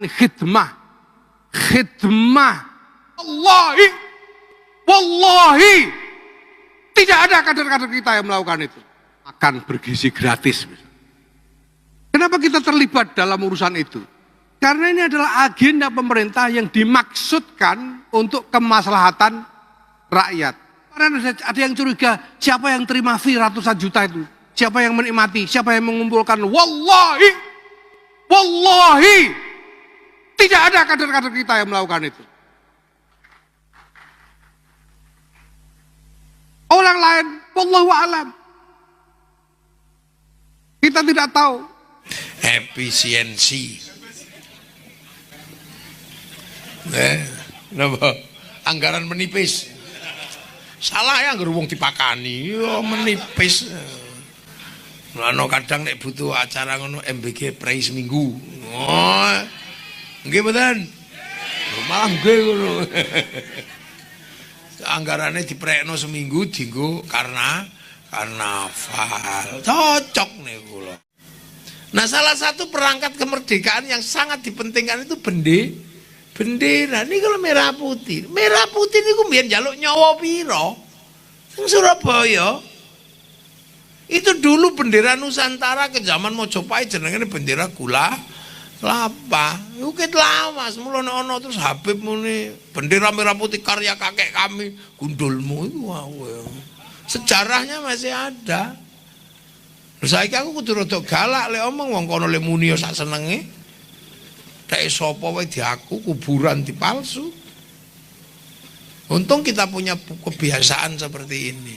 khidmah, khidmah. Wallahi, tidak ada kader-kader kita yang melakukan itu. Akan bergizi gratis. Kenapa kita terlibat dalam urusan itu? Karena ini adalah agenda pemerintah yang dimaksudkan untuk kemaslahatan rakyat. Karena ada yang curiga, siapa yang terima fee ratusan juta itu? Siapa yang menikmati? Siapa yang mengumpulkan? Wallahi, tidak ada kader-kader kita yang melakukan itu. Orang lain, wallahu a'lam. Kita tidak tahu. Efisiensi. Kenapa? Anggaran menipis. Salah ya ngger wong dipakani, yo menipis. Lano kadang nek butuh acara ngono MBG prei seminggu. Oh. Nggih mboten? Malah nggih ngono. Anggarane diprekno seminggu dienggo karnaval. Cocok niku lho. Nah, salah satu perangkat kemerdekaan yang sangat dipentingkan itu bendera. Ini kalau merah putih niku mbiyen njaluk nyawa pira? Sing Surabaya. Itu dulu bendera Nusantara ke zaman Mojopahit jenenge bendera gula kelapa. Ukit lama semula ono terus Habib muni bendera merah putih karya kakek kami, gundulmu itu wow. Sejarahnya masih ada. Saiki aku kudu rada galak lek omong wong kono le muni yo sak senenge. Dek sapa wae diaku kuburan dipalsu. Untung kita punya kebiasaan seperti ini.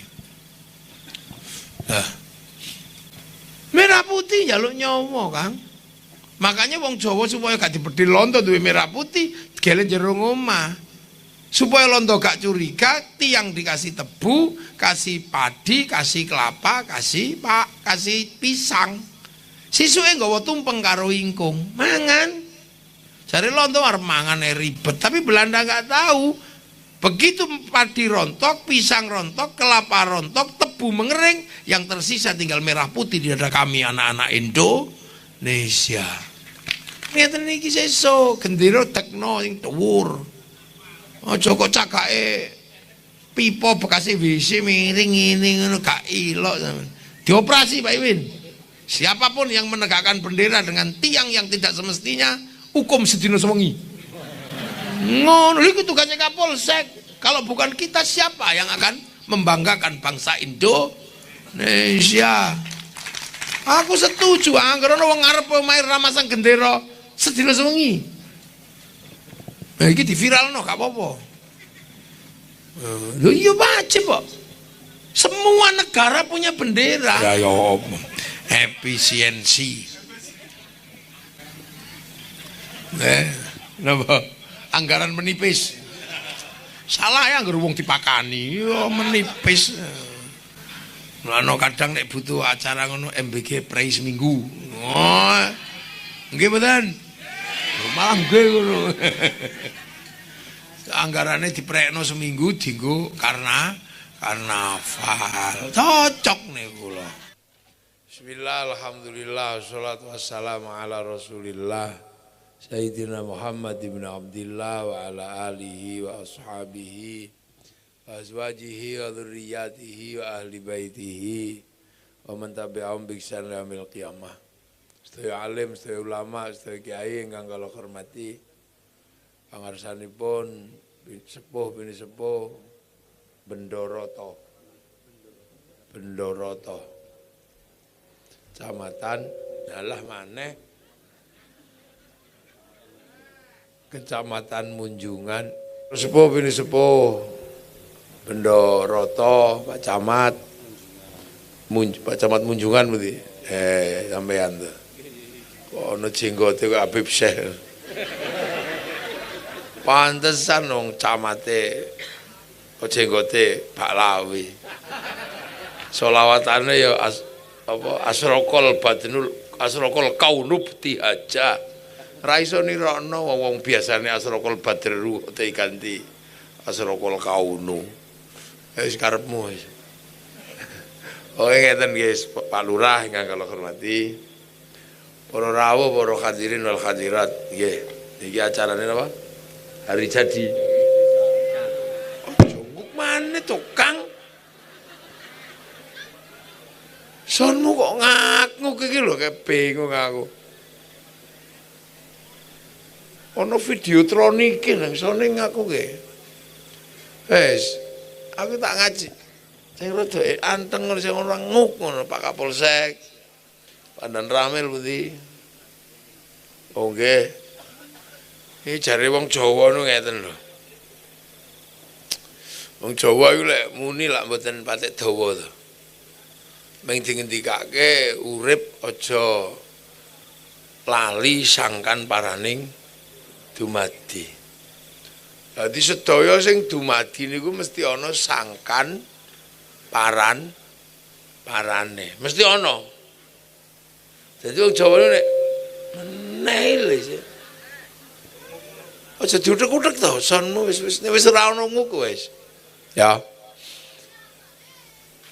Nah. Merah putih njaluk nyawa, Kang. Makanya wong Jawa supaya gak dibedil londo duwe merah putih, gele jero omah. Supaya londo gak curiga, tiang dikasih tebu, kasih padi, kasih kelapa, kasih pisang. Sisuke nggawa tumpeng karo ingkung, mangan. Jare londo arep mangan ribet, tapi Belanda gak tahu. Begitu padi rontok, pisang rontok, kelapa rontok, tebu mengering, yang tersisa tinggal merah putih di dada kami anak-anak Indonesia. Ngeten iki sesuk gendera tekno sing dhuwur. Aja kok cakake pipa bekas WC miring ngene ngono gak ilok sampean. Dioperasi Pak Iwin. Siapapun yang menegakkan bendera dengan tiang yang tidak semestinya, hukum sedina sewengi. Ngono iku tugasnya Kapolsek. Kalau bukan kita siapa yang akan membanggakan bangsa Indonesia? Aku setuju anggar ana wong ngarep main ramasang gendera sedina sewengi. Nah, ini diviralno gak apa-apa. Lho iya wajib kok. Semua negara punya bendera. Ya ya efisiensi. Napa? Anggaran menipis. Salah ya ngger wong dipakani, yo menipis. Lano kadang nek butuh acara ngono MBG prei seminggu. Oh. Nggih mboten? Malah nggih ngono. Anggarane diprekno seminggu dienggo karnaval. Cocok niku lho. Bismillah, alhamdulillah, wassalatu wassalamu ala Rasulillah Sayyidina Muhammad ibn Abdillah wa ala alihi wa ashabihi wa azwajihi wa dzurriyyatihi wa ahli baitihi wa man tabi'ahum bi ihsan ila yaumil qiyamah. Sedaya alim, sedaya ulama, sedaya kiai ingkang kula hormati, pangarsanipun sepuh bini sepuh Bendoroto, Kecamatan dalah maneh Kecamatan Munjungan, sepuh bini sepuh Bendoroto, Pak Camat Munjungan berarti sampean tuh. Ono jenggote kok Habib Syekh. Pantesan wong camate kok jenggote Pak Lawi. Selawatane ya asraqal kaunub tihaja. Ra iso nirono wong biasane asraqal badru te ganti asraqal kaunu. Wis karepmu wis. Oke ngeten guys, Pak Lurah ingkang kula hormati. Para rawuh, para hadirin wal hadirat, nggih. Iki acarane apa? Hari jadi. Oh, jongkok mana tukang? Sonmu kok ngakuk iki lho, kayak bingung aku. Ono video troniki nang sone ngaku ke. Aku tak ngaji. Sing rada anteng sing ora nguk ngono Pak Kapolsek. Pandan Ramil putih. Oh nggih. Iki jare wong Jawa nu ngeten lho. Wong Jawa iku lek muni lak mboten patek dawa to. Ming dingendikake urip aja lali sangkan paraning dumadi. Dadi sedaya sing dumadi niku mesti ana sangkan parane. Mesti ana. Dadi wong Jawa nek meneh sih. Aja diutek-utek to, sonmu wis ora ono nguku wis. Ya.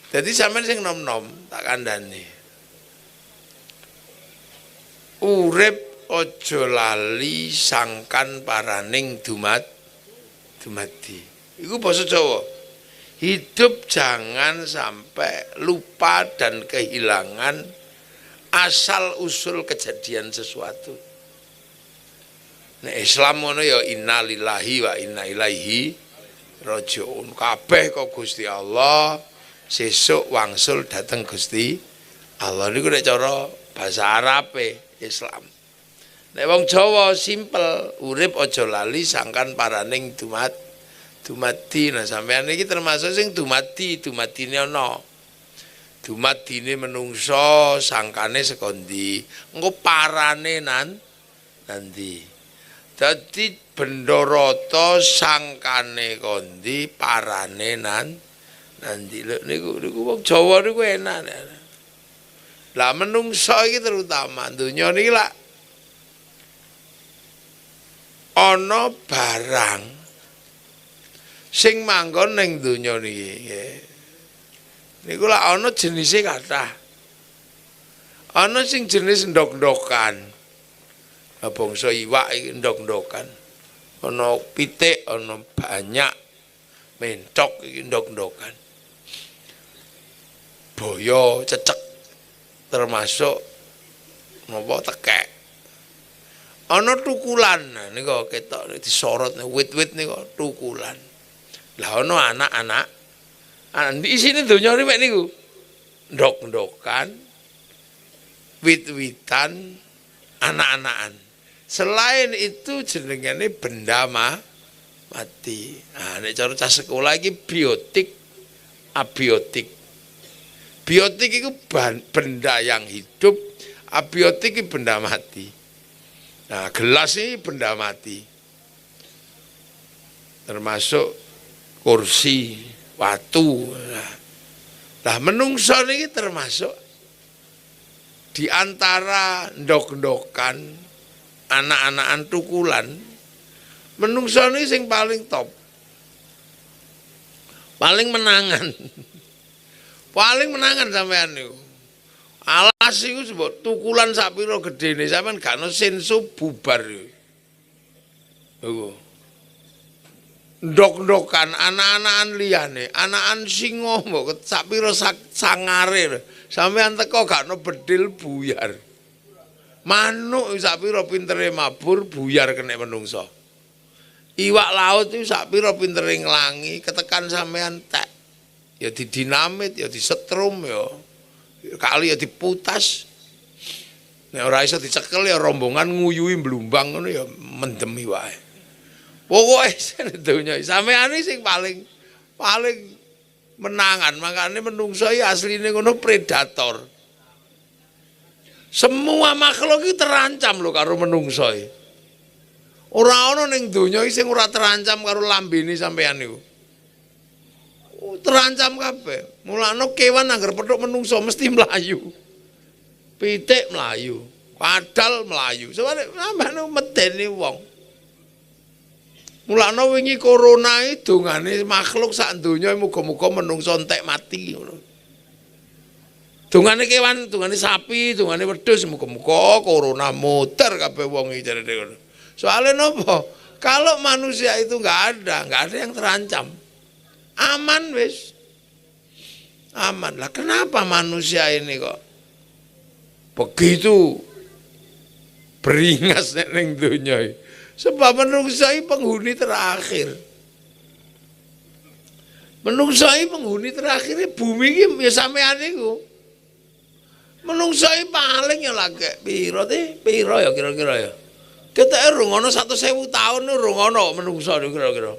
Dadi sampean sing nom-nom tak kandhani. Urip aja lali sangkan paraning dumadi. Iku basa Jawa. Hidup jangan sampai lupa dan kehilangan asal usul kejadian sesuatu. Nek Islam ngono ya innalillahi wa inna ilaihi rajiun. Kabeh kok Gusti Allah, sesuk wangsul dateng Gusti Allah. Niku nek cara bahasa Arabe Islam. Nek wong Jawa simpel, urip aja lali sangkan paraning dumadi. Nah sampean iki termasuk sing dumadine ana. Dumadine menungso sangkane sekondi, engko parane nanti. Dadi bendoroto sangkane kondi, parane nanti. Niku wong Jawa niku enak. Lah menungso iki terutama donya niki lak ana barang sing manggon ning donya niki nggih. Niku lak ana jenise kathah. Ana sing jenis ndok-ndokan. Bangsa iwak iki ndok-ndokan. Ana pitik, ana banyak mentok iki ndok-ndokan. Boyo cecek termasuk napa tekek. Ana tukulan. Nah niku ketok disorot wit-wit niku tukulan. Lah ana anak-anak. Di sini donya mek niku. Ndok-ndokan, wit-witan, anak-anakan. Selain itu jenengane benda mati. Nah, nek cara cah sekolah iki biotik, abiotik. Biotik itu benda yang hidup, abiotik itu benda mati. Nah, gelas ini benda mati. Termasuk kursi, watu. Nah, menungso ini termasuk di antara ndok-ndokan anak-anakan tukulan, menungso ini sing paling top, paling menangan, paling menangan sampean niku. Alas iku sebut tukulan sak pira gedene sampean gak ono senso bubar iku. Ndok-ndokan anak-anakan liyane, anakan singa mbok sak pira sangare sampean teko gak ono bedil buyar. Manuk sak pira pintere mabur buyar kena menungso. Iwak laut itu sak pira pintere nglangi ketekan sampean tek. Ya didinamit, ya disetrum ya. Kali ya diputas. Nek ora iso dicekel ya rombongan nguyuhi mblumbang ngono ya mendemi wae. Pokoke sedonya sampeyan sing paling menangan, makane menungso iki asline ngono predator. Semua makhluk itu terancam lho karo menungso iki. Ora ana ning donya iki sing ora terancam karo lambene sampeyan niku. Terancam kabeh. Mulane kewan anggar petuk menungso mesti mlayu. Pitik mlayu, kadal mlayu. Soale sampeyan medeni wong. Mulane wingi corona iki dongane makhluk sak donya muga-muga menungso entek mati ngono. Dongane kewan, dongane sapi, dongane wedhus muga-muga corona muter kabeh wong iki jarene ngono. Soalnya nopo? Kalau manusia itu nggak ada yang terancam. Aman wis. Aman lah. Kenapa manusia ini kok begitu beringas ning dunia? Sebab manusia ini penghuni terakhir. Manusia ini penghuni terakhir bumi ini ya sampean iku. Manusia ini paling ya lagi piro ya kira-kira ya. Kita rungono 100.000 tahun rungono manusia kira-kira.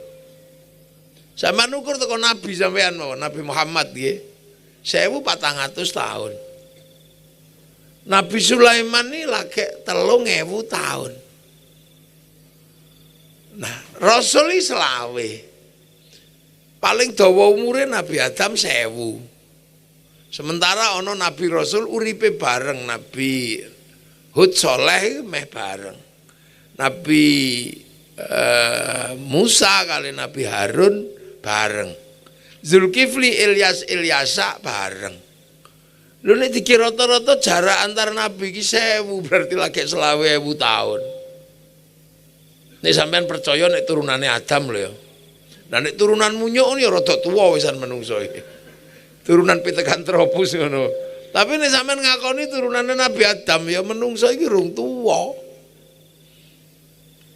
Sampeyan ukur teko nabi sampean mawon, Nabi Muhammad nggih. 1400 tahun. Nabi Sulaiman ini lagi 3000 tahun. Nah, Rasul ini selawe. Paling dawa umurnya Nabi Adam 1000. Sementara ono Nabi Rasul uripe bareng Nabi Hud Soleh meh bareng. Nabi Musa kali Nabi Harun bareng. Zulkifli Ilyasa bareng. Lu nek dikira rata-rata jarak antar nabi iki 1000 berarti lagi 20.000 tahun. Nek sampean percaya nek turunane Adam lho ya. Nah nek turunan munyuk ya rada tuwa wisan menungso iki. Turunan Pithecanthropus ngono. Tapi nek sampean ngakoni turunane Nabi Adam ya menungso iki rung tuwa.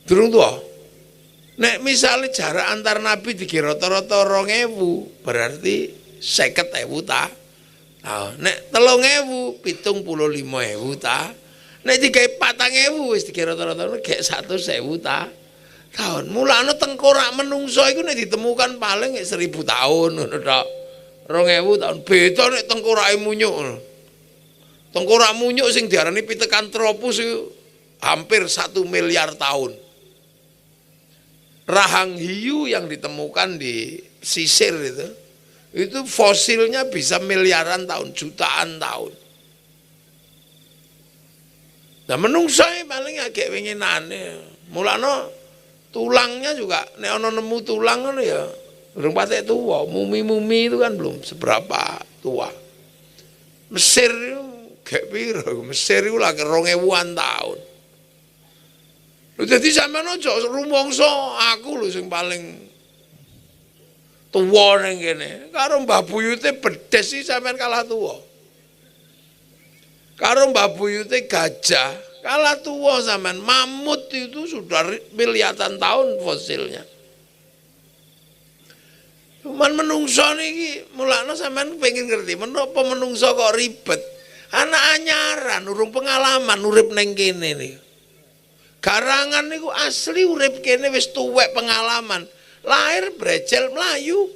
Durung tuwa. Nek misalnya jarak antar nabi dikira rata-rata 2000 berarti 50.000 ta. Nah, nek 3.000 75.000 ta. Nek digawe 4.000 wis dikira rata-rata gek 100.000 ta. Tahun. Mulane tengkorak menungso iku nek ditemukan paling 1000 tahun ngono tok. 2000 tahun. Beda nek tengkorake munyuk. Tengkorak munyuk sing diarani Pithecanthropus iku hampir 1 miliar tahun. Rahang hiu yang ditemukan di sisir itu fosilnya bisa miliaran tahun, jutaan tahun. Nah menungso paling agak winginane. Mulane tulangnya juga nek ana nemu tulang ngono ya urung patek tuwa. Mumi-mumi itu kan belum seberapa tua. Mesir gak piro, Mesir itu lagi 2000-an tahun. Jadi sampean aja rumangsa aku lho sing paling tuwa ning kene. Karo Mbah Buyute bedes sih sampean kalah tuwa. Karo Mbah Buyute gajah kalah tuwa sampean. Mamut itu sudah miliaran tahun fosilnya. Cuman menungso niki mulane sampean pengen ngerti menapa menungso kok ribet. Anak anyaran urung pengalaman urip ning kene nih. Garangan niku asli urip kene wis tuwek pengalaman. Lahir brejel mlayu.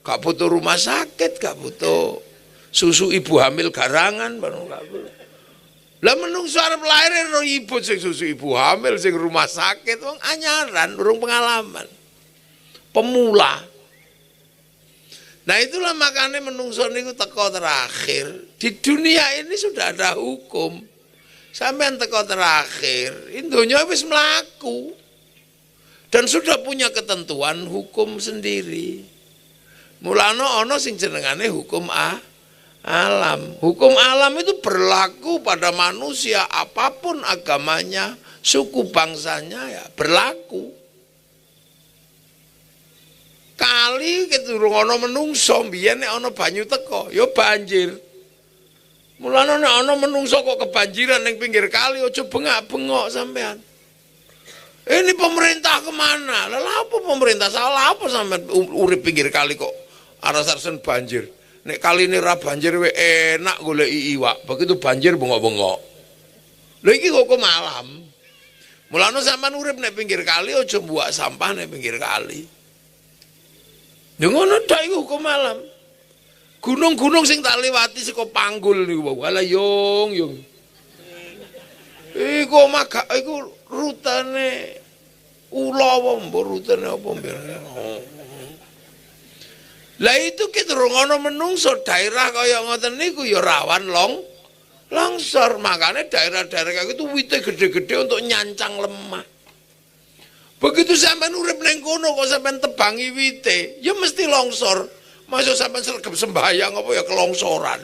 Gak butuh rumah sakit, gak butuh susu ibu hamil garangan bareng gak butuh. Lah menungso arep lahir karo ibu sing susu ibu hamil sing rumah sakit wong anyaran urung pengalaman. Pemula. Nah itulah makanya menungso niku teko terakhir. Di dunia ini sudah ada hukum. Sampean teko terakhir, indonya wis mlaku. Dan sudah punya ketentuan hukum sendiri. Mulane ana sing jenengane hukum alam. Hukum alam itu berlaku pada manusia apapun agamanya, suku bangsanya ya berlaku. Kali keturung ana menungso mbiyen nek ana banyu teko, ya banjir. Mulane nek ana menungso kok kebanjiran ning pinggir kali aja bengak-bengok sampean. Ini pemerintah kemana? Lah apa pemerintah salah apa sampean urip pinggir kali kok aras-arasen banjir. Nek kali ini ra banjir we enak goleki iwak, begitu banjir bengok-bengok. Lha iki kok malam. Mulane sampean urip nek pinggir kali aja mbuak sampah nek pinggir kali. Ya ngono tok iku hukum malam. Gunung-gunung sing tak liwati saka Panggul niku wala yung. Iku maga iku rutane ula apa mbok rutane apa mbene. Lah itu ki durung ana menungso daerah kaya ngoten niku ya rawan longsor. Makanya daerah-daerah kayak itu wite gede-gede untuk nyancang lemah. Begitu sampean urip ning kono kok sampean tebangi wite, ya mesti longsor. Masuk sampai sergap sembahyang apa ya kelongsoran.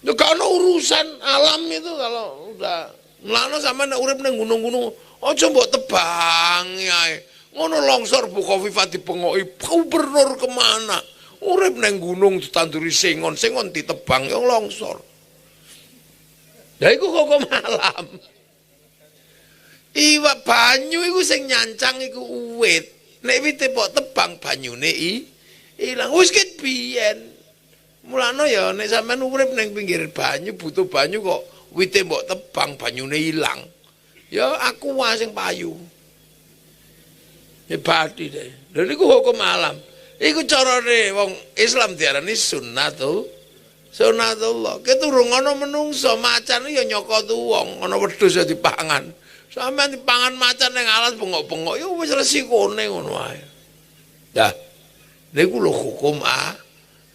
Ya gak ada urusan alam itu kalau udah melano sampai urip nang gunung-gunung Aja mbok tebangi ae. Ngono longsor Bu Khofifah dipengoki gubernur kemana? Urip neng gunung ditanduri singon, singon ditebang yang longsor. Lah iku hukum alam. Iwak banyu iku sing nyancang iku uwit. Nek wite mbok tebang banyune ilang. Wis ket biyen. Mulane ya nek sampean urip neng pinggir banyu butuh banyu kok wite mbok tebang banyune ilang. Ya aku wae sing payu. Hebati deh. Lha niku hukum alam. Iku carane wong Islam diarani sunnatullah. Keturung ana menungso macan ya nyokot wong, ana wedhus ya dipangan. Sampeyan dipangan macan ning alas bengok-bengok ya wis resikone ngono wae. Dah. Niku lho hukum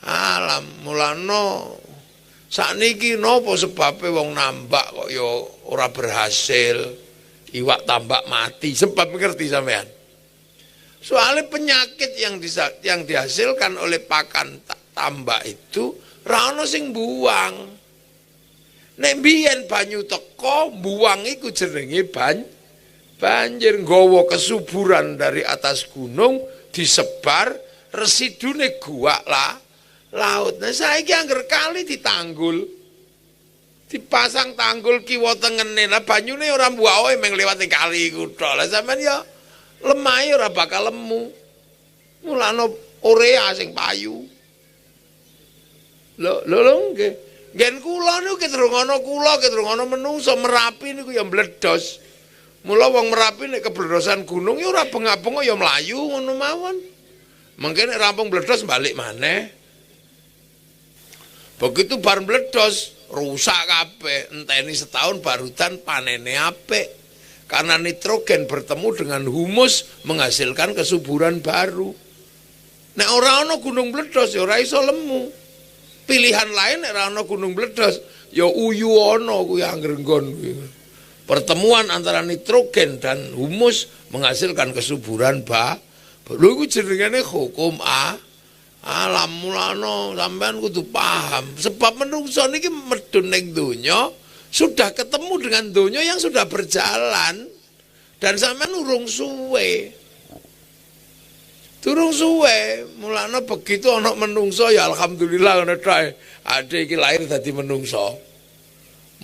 alam. Mulane sakniki napa sebabe wong nambak kok ya ora berhasil. Iwak tambak mati sebab ngerti sampean. Soalnya penyakit yang dihasilkan oleh pakan tambak itu ra ono sing buang. Nek biyen banyu teko, buang iku jenenge banjir nggawa kesuburan dari atas gunung disebar residune guak laut. Nah saiki angger kali ditanggul. Dipasang tanggul kiwa tengene. Lah banyune ora mbuake meng liwat kali iku tok. Lah sampean ya lemah ora bakal lemu. Mulane urea sing payu. Lho nggih. Ngen kula niku ketrung ana kula, ketrung ana menungso Merapi niku ya mledos. Mula wong Merapi nek kebledosan gunung ya ora bengak-bengok ya mlayu ngono mawon. Mengke nek rampung bledos balik maneh. Begitu bar mledos rusak kabeh, enteni setahun barudan panene apik. Karena nitrogen bertemu dengan humus menghasilkan kesuburan baru. Nek ora ana gunung meledos ya ora iso lemu. Pilihan lain nek ora ana gunung meledos ya uyu ana kuwi angger nggon kuwi. Pertemuan antara nitrogen dan humus menghasilkan kesuburan lho iku jenenge hukum alam. Mulane sampean kudu paham sebab menungso niki medun ning donya sudah ketemu dengan donya yang sudah berjalan dan sampean urung suwe. Durung suwe, mulane begitu ana menungso ya alhamdulillah ngono tok. Ade iki lahir dadi menungso.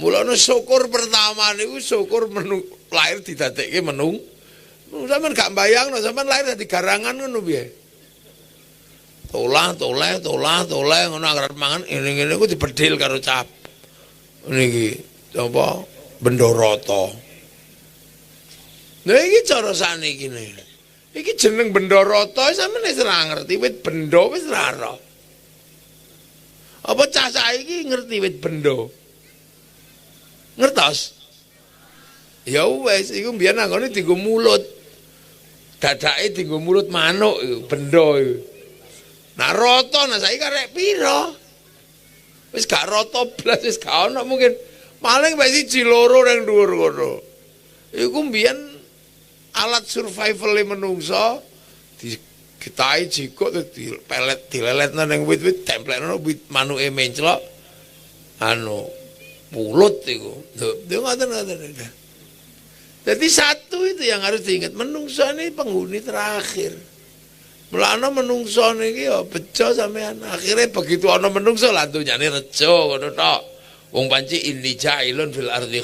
Mulane syukur pertama niku syukur lahir didadekke menung. Sampeyan gak bayangno sampeyan lahir dadi garangan ngono piye. Tolah ngono arep mangan ngene-ngene ku dibedhil karo cap. Niki apa Bendoroto. Nah iki cara saniki ne. Iki jeneng Bendoroto sampeyan wis ora ngerti wit bendo wis ora ora. Apa cah saiki ngerti wit bendo? Ngertos? Ya wis iku mbiyen anggone dienggo mulut. Dadake dienggo mulut manuk iku bendo iku. Nah roto nah saiki karek pira? Wis gak roto blas wis gak ono mungkin paling wis siji loro ning dhuwur kono. Iku mbiyen alat survival menungso dikitahi jikuk dileletno ning wit-wit templekno wit manuke menclok anu mulut iku. Lho ngoten. Jadi satu itu yang harus diingat, menungso ini penghuni terakhir. Mulane menungso niki ya bejo sampean. Akhirnya begitu ana menungso lah dunyane rejo ngono tok. Wong panci inni ja'ilun fil ardi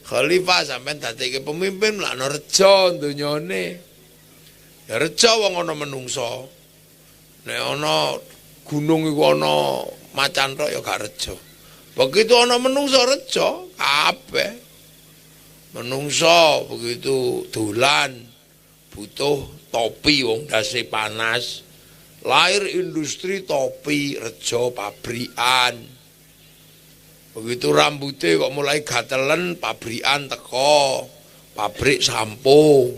khalifah sampean dadekke pemimpin lah ana rejo dunyane. Ya rejo wong ana menungso. Nek ana gunung iku ana macan tok ya gak rejo. Begitu ana menungso rejo kabeh. Menungso begitu dolan butuh topi wong dase panas. Lahir industri topi, rejo pabrikan. Begitu rambutnya kok mulai gatelen, pabrikan teko. Pabrik sampo.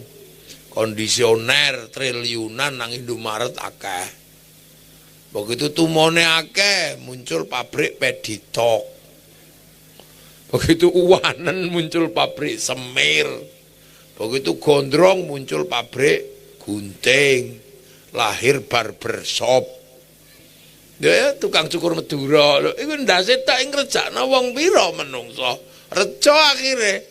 Kondisioner triliunan nang Indomaret akeh. Begitu tumone akeh, muncul pabrik Peditok. Begitu uwanen muncul pabrik semir. Begitu gondrong muncul pabrik gunting. Lahir barbershop. Ya tukang cukur Madura lho iku ndase tak ngrejakno wong pira menungso. Rejo akhire.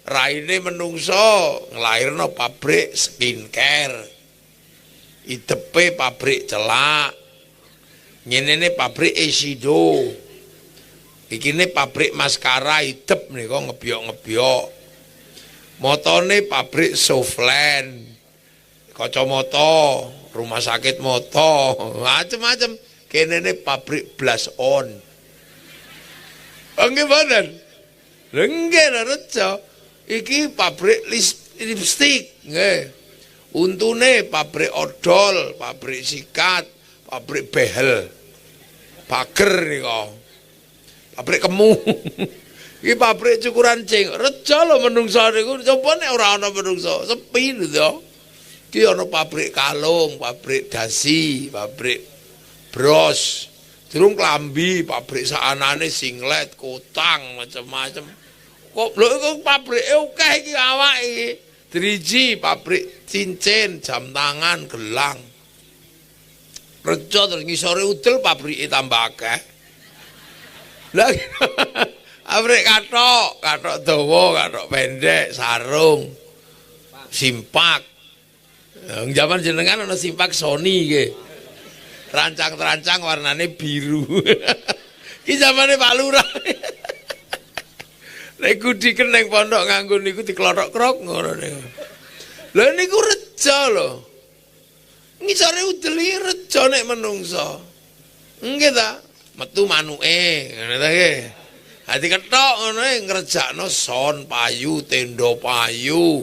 Raine menungso nglairno pabrik skincare. Idepe pabrik celak. Nyenene pabrik Esido. Ikine pabrik maskara idep nika ngebyok-ngebyok. Motone pabrik Soflen. Kacamata, rumah sakit moto, macam-macam. Kenene pabrik blush on. Nggih bener. Nggih reca. Iki pabrik lipstik, nggih. Untune pabrik odol, pabrik sikat, pabrik behel. Pager nika. Pabrik kemu. Iki pabrik cukuran cing. Reca lho menungso niku. Coba nek ora ana menungso, sepi lho. Iki ana pabrik kalung, pabrik dasi, pabrik bros. Durung klambi, pabrik saanane singlet, kotang, macam-macam. Kok lho iku pabrike akeh iki awake iki. Driji, pabrik cincin, jam tangan, gelang. Reca terus ngisore udel pabrike tambah akeh. Lah pabrik kathok dawa, kathok pendek, sarung, simpak. Zaman jenengan ana simpak Sony nggih. Rancang-rancang warnane biru. Iki zamane Pak Lurah. Nek kudi keneng pondok nganggo niku diklothok-krok ngono niku. Lha niku reja lho. Ngisore udel iki reja nek menungso. Nggih ta? Metu manuke, ngono ta nggih. Hati ketok ngono ngrejakno son payu, tenda payu.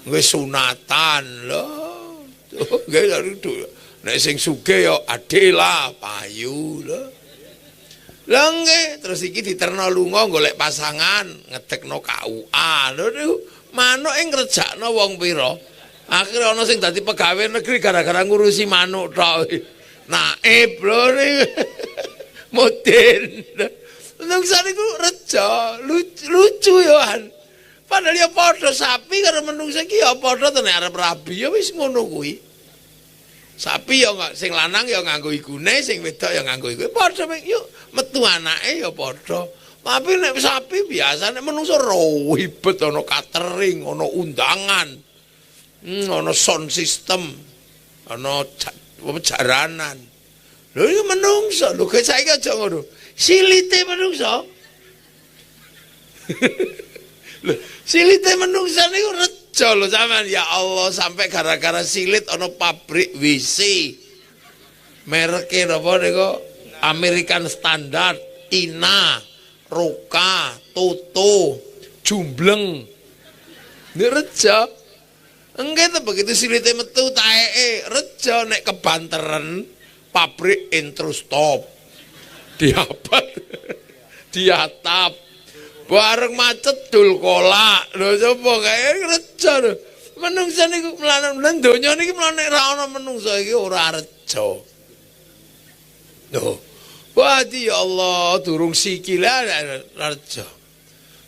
Wis sunatan lho. Nggih nek sing sugih ya adela payu lho. Lah nggih, terus iki diterno lunga golek pasangan, ngedekno KUA. Lho niku manuk ngrejakno wong pira? Akhire ana sing dadi pegawai negeri gara-gara ngurusi manuk tok. Naib lho niku. Modern. Nang sariku reja, lucu ya. Padahal ya padha sapi karo menungsa iki ya padha to nek arep rabi ya wis ngono kuwi. Sapi ya sing lanang ya nganggo igune, sing wedok ya nganggo iku. Padha yuk metu anake ya padha. Tapi nek sapi biasa nek menungsa ribet ana catering, ana undangan. Ana sound system, ana jaranan. Lho iki menungsa, lho saiki aja ngono. Silite menungsa. Lho, silite menungsa niku reja lho sampean ya Allah sampai gara-gara silit ana pabrik WC. Mereke napa niku? American Standard, Tina, Roka, Toto, Jumbleng. Ini reja. Enggak begitu silite metu taeke reja nek kebanteran pabrik Intrustop. Diatap. Bareng macet dul kolak. Lho coba kae reja lho. Menungsa niku mlanen donya niki mlanek ra ana menungsa iki ora reja. Lho. Wadi ya Allah, durung sikile reja.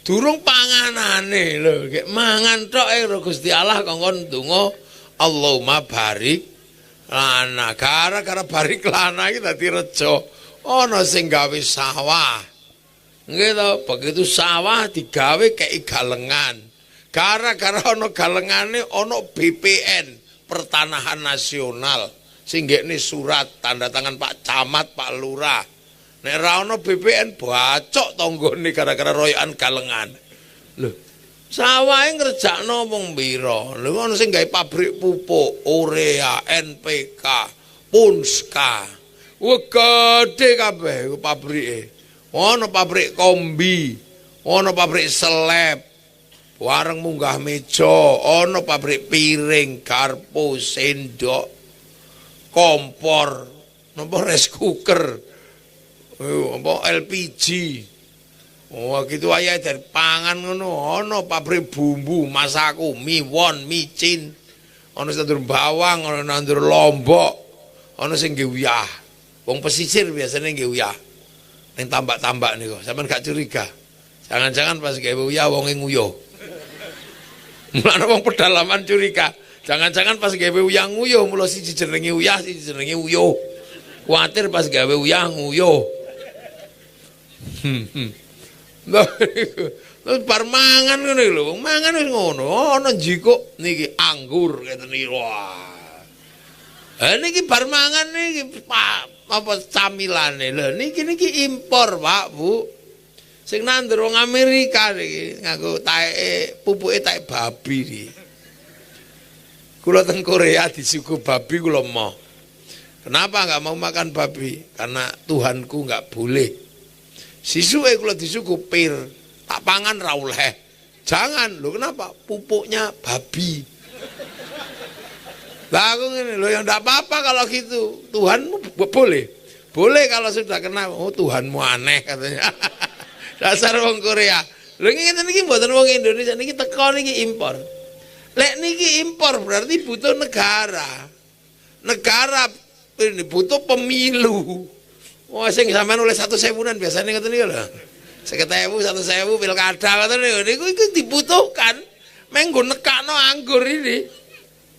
Durung panganane lho, gek mangan tok karo Gusti Allah kongkon ndonga Allahumma barik lana. Gara-gara barik lana iki dadi reja. Ana sing gawe sawah. Nggih to, begitu sawah digawe kei galengan. Gara-gara ana galengane ana BPN, Pertanahan Nasional. Sing ngekne surat tanda tangan Pak Camat, Pak Lurah. Nek ra ana BPN bacok tanggane gara-gara royokan galengan. Lho, sawahe ngrejakno wong pira? Lho ana sing gawe pabrik pupuk, Urea, NPK, Punska. Wah gede kabeh pabrike. Ana pabrik kombi, ana pabrik seleb, wareng munggah meja, ana pabrik piring, garpu, sendok, kompor, napa rice cooker, apa LPG. Oh gitu aja dari pangan ngono, ana pabrik bumbu, masaku, miwon, micin, ana tandur bawang, ana tandur lombok, ana sing nggih uyah. Wong pesisir biasanya nggih uyah. Ning tambak-tambak niku, sampean gak curiga. Jangan-jangan pas gawe uyah wonge nguyuh. Mulane wong pedalaman curiga. Jangan-jangan pas gawe uyah nguyuh, mula siji jenenge uyah, siji jenenge uyuh. Kuwatir pas gawe uyah nguyuh. Terus bar mangan ngono lho, wong mangan wis ngono. Ana njikuk niki anggur ngeten iki. Wah. Niki bar mangan niki apa camilane. Lho niki impor, Pak, Bu. Sing nandur wong Amerika niki nganggo taeke pupuke taek babi iki. Kula teng Korea disuguh babi kula mau. Kenapa nggak mau makan babi? Karena Tuhanku nggak boleh. Sisuke kula disuguh pir. Tak pangan ra oleh. Jangan, lho kenapa? Pupuknya babi. Lah aku ngene lho, ya ndak apa-apa kalau gitu. Tuhanmu boleh. Boleh kalau sudah kenal. Oh, Tuhanmu aneh katanya. Dasar wong Korea. Lho ngene iki mboten wong Indonesia niki teko niki impor. Lek niki impor berarti butuh negara. Negara ini butuh pemilu. Wah, sing sampean oleh 1.000-an biasanya ngoten niku lho. 50.000, 100.000 pilkada ngoten niku iku dibutuhkan menggo nekakno anggur ini.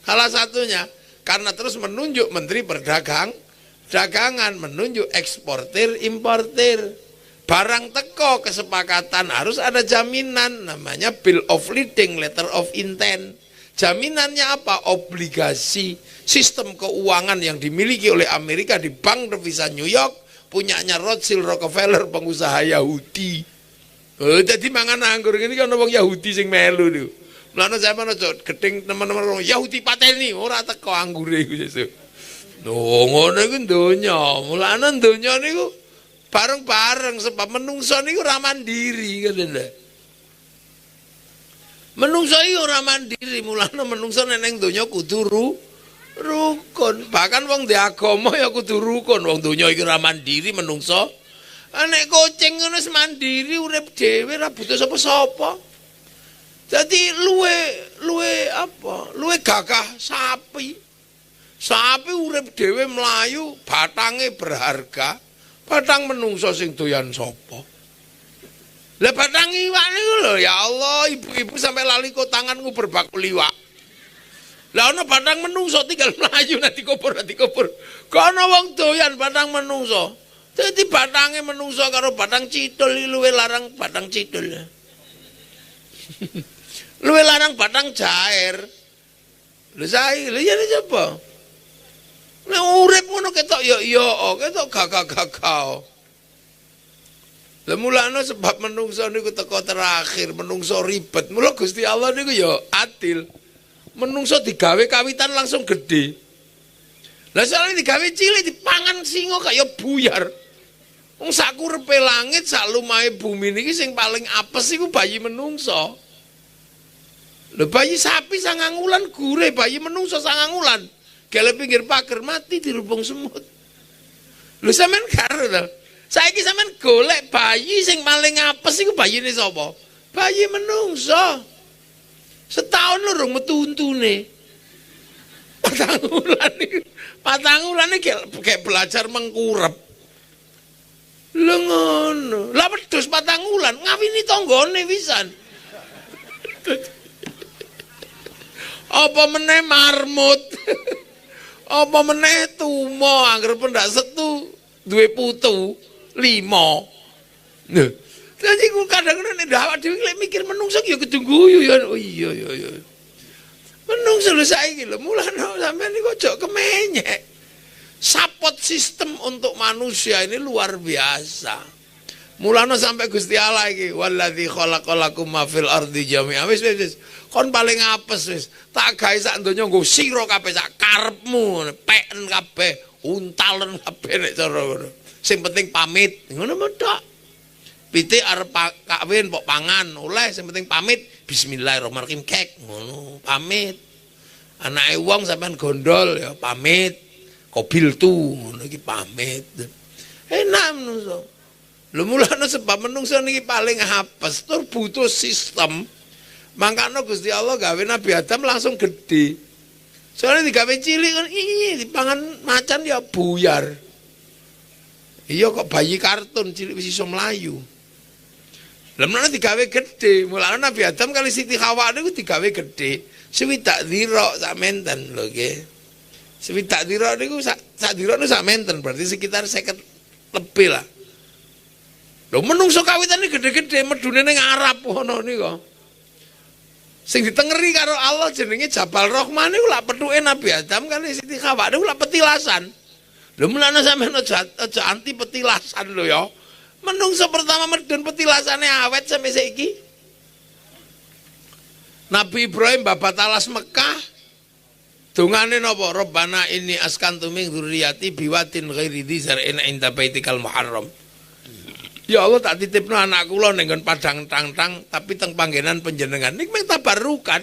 Salah satunya karena terus menunjuk Menteri Perdagangan, menunjuk eksportir, importir. Barang teko kesepakatan harus ada jaminan namanya bill of lading, letter of intent. Jaminannya apa? Obligasi sistem keuangan yang dimiliki oleh Amerika di Bank Devisa New York. Punyanya Rothschild Rockefeller, pengusaha Yahudi. Jadi mangan anggur ini kan wong Yahudi sing melu niku. Mulane sampeyan aja gedeng teman-teman Yahudi pateni ora teko anggure iku sesuk. Ngono iku donya. Mulane donya niku bareng-bareng sebab menungso niku ora mandiri ngoten lho. Menungso iki ora mandiri, mulane menungso ning donya kudu rukun. Bahkan wong di agama ya kudu rukun. Wong donya iki ora mandiri menungso. Nek kucing ngono wis mandiri urip dhewe ora butuh sapa-sapa. Jadi luwe gagah sapi. Sapi urip dhewe mlayu, batange berharga. Batang menungso sing doyan sapa? Lah batang iwak niku lho, ya Allah, ibu-ibu sampai lali kok tangan nguber bakul iwak. Lah ana batang menungso tinggal mlayu nanti kubur. Kono wong doyan batang menungso. Dadi batange menungso karo batang cidul iki luwe larang batang cidul. Luwe larang batang jair. Lha sae, lha ya coba. Nek urip ngono ketok ya ketok gagah-gagah. Lah mulane sebab menungso niku teko terakhir, menungso ribet. Mula Gusti Allah niku ya adil. Menungso digawe kawitan langsung gede. Lah soalnya digawe cilik dipangan singa kaya buyar. Wong sak kurepe langit, sak lumahe bumi niki sing paling apes iku bayi menungso. Lho bayi sapi 9 wulan gure, bayi menungso 9 wulan. Gale pinggir pager mati dirubung semut. Lho sampean karo to. Saiki sampean golek bayi sing paling apes iku bayine sapa? Bayi menungso. Setahun lurung metu untune. 4 wulan iki kayak belajar mengkurep. Lho ngono. Lah wedhus 4 wulan ngawini tanggane pisan. Apa meneh marmut. Apa meneh tumo anggere pendak setu duwe putu 5. Lho. Jadi kadang-kadang nek awak dhewe lek mikir menungso ya kudu guyu ya. Oh iya. Menungso lho saiki lho mulane sampean niku aja kemenyek. Support sistem untuk manusia ini luar biasa. Mulane sampai Gusti Allah iki wallazi khalaqalakum ma fil ardi jami'a. Wis. Kon paling apes wis. Tak gawe sak donya nggo sira kabeh sak karepmu, peken kabeh, untalen kabeh nek cara ngono. Sing penting pamit. Ngono medhok. Pitik arep kawin pok pangan oleh sing penting pamit bismillahirrahmanirrahim kek ngono pamit. Anake wong sampean gondol ya pamit. Kobil tu ngono iki pamit. Enak menungso. Lho mulane sebab menungso niki paling apes tur butuh sistem. Mangkane Gusti Allah gawe Nabi Adam langsung gede. Soalnya digawe cilik kan dipangan macan ya buyar. Iya kok bayi kartun cilik wis iso mlayu. Lah menawa digawe gede, mulane Nabi Adam kali Siti Hawa niku digawe gede. Swidak dira sak menten lho nggih. Swidak dira niku sak dira niku sak menten berarti sekitar 50 lebih lah. Lho menungso kawitane gede-gede medune ning Arab ngono niku. Sing ditengeri karo Allah jenenge Jabal Rahman niku lak pethuke Nabi Adam kali Siti Hawa niku lak petilasan. Lho mulane sampeyan aja anti petilasan lho ya. Menungso pertama medun petilasane awet sampai saiki. Nabi Ibrahim babat alas Mekah. Dungane napa? Rabbana inni askantu min dzurriyyati biwatin ghairi dzi zar'in 'inda baitikal muharram. Ya Allah tak titipno anak kula ning nggon padang tang-tang tapi teng panggenan panjenengan. Nik mung tabarukan.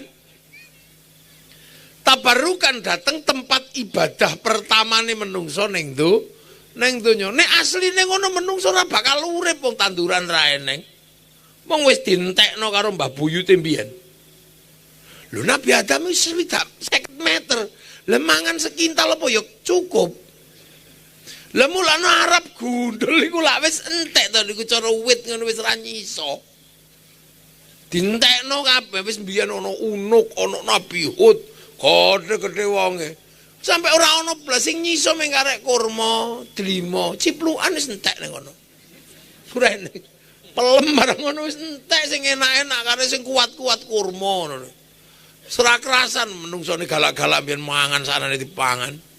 Tabarukan dateng tempat ibadah pertamane menungso ning donya. Nek asline ngono menungso ora bakal urip wong tanduran ra eneng. Wong wis dientekno karo Mbah Buyute mbiyen. Lho Nabi Adam wis 50 meter. Lemangan sekintal apa ya cukup. Lah mulane Arab gundul iku lak wis entek to niku cara wit ngono wis ra nyiso. Dientekno kabeh wis mbiyen ana unuk, ana Nabi Hud, gede-gede wonge. Sampai ora ana blas sing nyiso mung karek kurma, dlima, ciplukan wis entek ning ngono. Surene. Pelem barang ngono wis entek sing enak-enak karo sing kuat-kuat kurma ngono. Serak kerasan menungsone galak-galak mbiyen mangan sarane dipangan.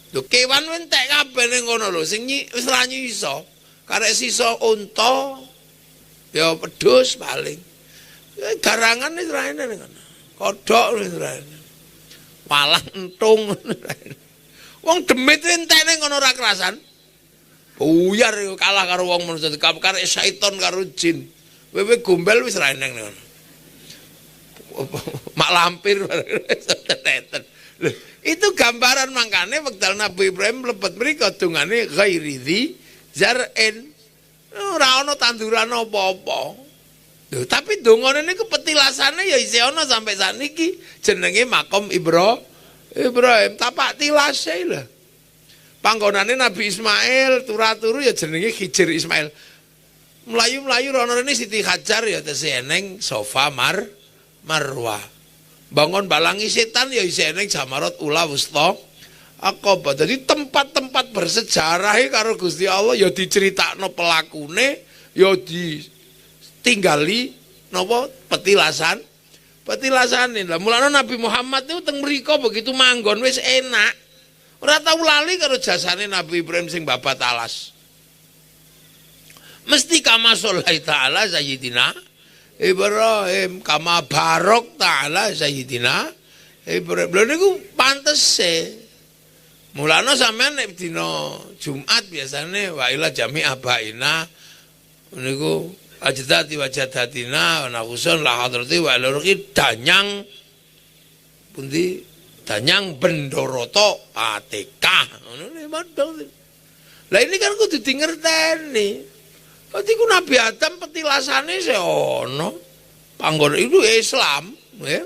Lho kewan entek kabeh ning ngono lho sing wis ra nyiso. Karek sisa unta ya pedhus paling. Garangan wis ra enak ning ngono. Kodhok wis ra enak. Walang entung. Wong demit entek ning ngono ora kerasan. Buyar kalah karo wong manusa karek syaiton karo jin. Wewe gombel wis ra enak ning ngono. Mak lampir teten. Itu gambaran mangkane wekdal Nabi Ibrahim mlebet mriku dungane ghairi dzi zar'in. Ora ana tanduran apa-apa. Lho tapi dongane niku petilasane ya isih ana sampai saniki jenenge makom Ibrahim tapak tilase lho. Panggonane Nabi Ismail turu-turu ya jenenge Hijir Ismail. Melayu-melayu rono rene Siti Hajar ya tesih eneng Sofa Marwah. Bangun balangi setan ya isih eneng Jamarat Ula Wusta Aqabah. Jadi tempat-tempat bersejarah karo Gusti Allah ya diceritakno pelakune ya ditinggali napa petilasane. Lah mulane Nabi Muhammad itu teng mriku begitu manggon wis enak. Ora tau lali karo jasane Nabi Ibrahim sing babat alas. Mesti kama sholai ta'ala sayyidina Ibrahim kama barok ta'ala sayyidina Ibrahim. Lha niku pantese. Mulane sampean nek dina Jumat biasane wa ila jami abaina niku ajdati wajadatina wa nahusun la hadrati wa ilruqi danyang pundi danyang Bendoroto Patekah ngono madang. Lah ini kan kudu dingerteni. Berarti ku Nabi Adam petilasane seono. Panggon itu Islam, ya.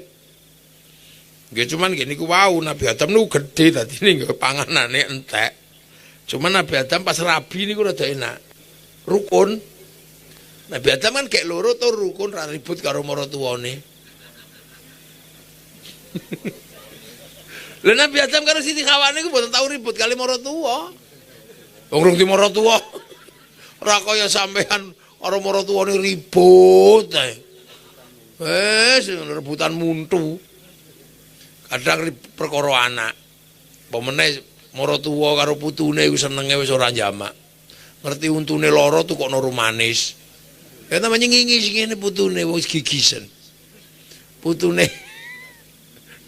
Nggih cuman gini ku wau Nabi Adam niku gedhe dadi niku panganane entek. Cuman Nabi Adam pas rabi niku rada enak. Rukun. Nabi Adam kan kayak loro to rukun ra ribut karo maratuwane. Lah Nabi Adam karo Siti Hawa niku mboten tau ribut kali maratuwa. Wong rung di maratuwa. Ora kaya sampean karo maratuwane ribut ae. Wes rebutan muntu. Kadang perkara anak. Pemene maratuwa karo putune iku senenge wis ora jamak. Ngerti untune lara tuh kok nuru manis. Ya namanya ngingis ngene putune wis gigisen. Putune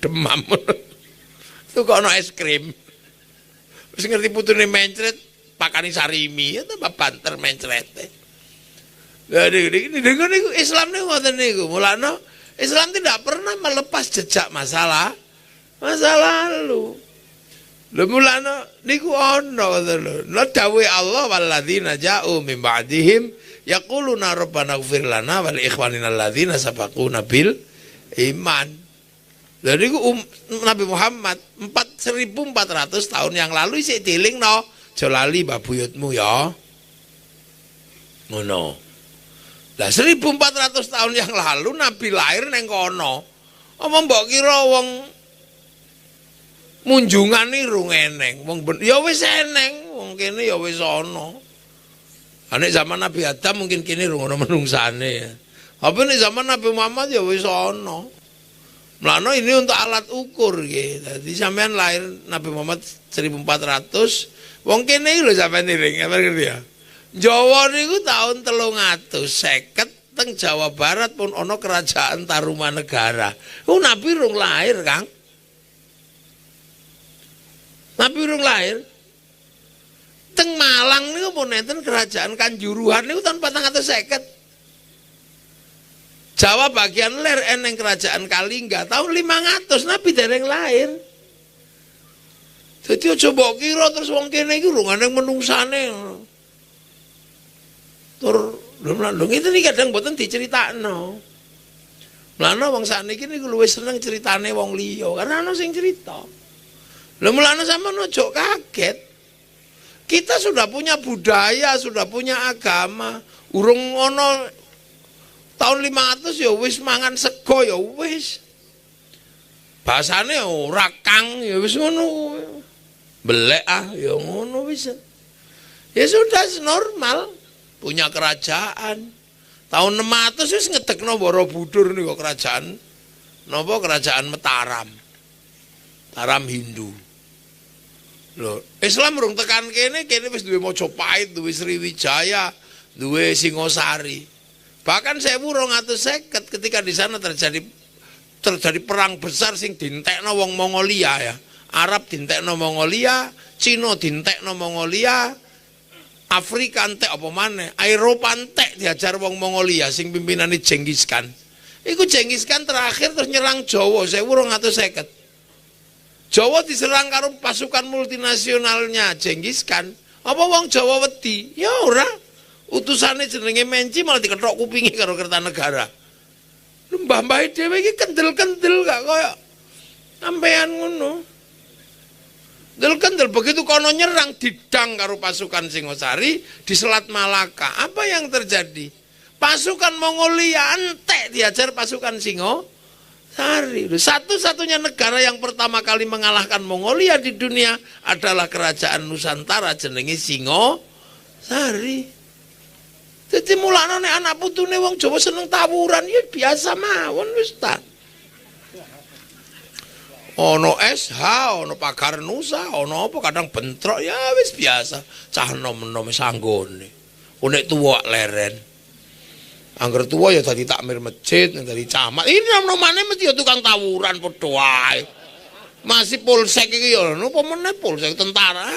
demam. Tuh kok ana es krim. Wis ngerti putune mencret pakani sarimi ya tambah banter mencrete. Lah niku Islam niku ngoten niku. Mulane Islam tidak pernah melepas jejak masa lalu. Lha mulane niku ana ngoten lho. Lah dawuhe Allah walladzina ja'u min ba'dihim yaquluna rabbana ighfir lana wa li ikhwanina alladzina sabaquna bil iman. Lha niku Nabi Muhammad 1400 tahun yang lalu isih dilingno. Aja lali mbah buyutmu ya. Ngono. Lah 1400 tahun yang lalu Nabi lahir neng kono. Apa mbok kira wong munjungan iki rung eneng. Wong ya wis eneng, wong kene ya wis ana. Nek zaman Nabi Adam mungkin kini rungono menungsane ya. Apa nek zaman Nabi Muhammad ya wis ana. Mlano ini untuk alat ukur nggih. Dadi sampean lahir Nabi Muhammad 1400, wong kene iki lho sampean iring, apa ngerti ya? Jawa niku tahun 350 teng Jawa Barat pun ana kerajaan Tarumanegara. Ku Nabi rung lahir, Kang. Nabi rung lahir. Teng Malang niku pun enten kerajaan Kanjuruhan niku tahun 450. Jawa bagian ler eneng kerajaan Kalingga tahun 500 Nabi dereng lahir. Jadi aja mbok kira terus wong kene iki rungane menungsane. Tur lho itu nih kadang mboten diceritakno. Mulane wong sakniki niku luwih seneng ceritane wong liya karena ana sing cerita. Lha mulane sampean aja kaget. Kita sudah punya budaya, sudah punya agama. Urung ono tahun 500 ya wis mangan sego ya wis. Bahasane ora Kang ya wis ngono. Belek ya ngono wis. Ya sudah normal. Punya kerajaan. Tahun 600 wis ngedekno Borobudur niku kerajaan. Napa kerajaan Mataram. Mataram Hindu. Loh, Islam rung tekan kene wis duwe Mojopahit, duwe Sriwijaya, duwe Singosari. Bahkan 1250 ketika di sana terjadi perang besar sing dintekno wong Mongolia ya. Arab dintekno Mongolia, Cina dintekno Mongolia, Afrika entek apa maneh, Eropa entek diajar wong Mongolia sing pimpinane Genghis Khan. Iku Genghis Khan terakhir terus nyerang Jawa 1250. Jawa diserang karo pasukan multinasionalnya Genghis Khan. Apa wong Jawa wedi? Ya ora. Utusane jenenge Menci malah diketok kupingi karo Kertanegara. Mbah-mbah dhewe iki kendel-kendel gak kaya sampean ngono. Kendel begitu kono nyerang didang karo pasukan Singosari di Selat Malaka. Apa yang terjadi? Pasukan Mongolia entek diajar pasukan Singosari. Satu-satunya negara yang pertama kali mengalahkan Mongolia di dunia adalah kerajaan Nusantara jenenge Singosari. Jadi mulane nek anak putune wong Jawa seneng tawuran ya biasa mawon wis ta. Ono SH, ono pagar Nusa, ono apa kadang bentrok ya wis biasa. Cah nom-nom sanggone. Nek tuwa leren. Angger tua ya tadi takmir masjid, tadi camat. Ini nom-nomane mesti ya tukang tawuran padha wae. Masih polsek iki ya, napa meneh polsek tentara.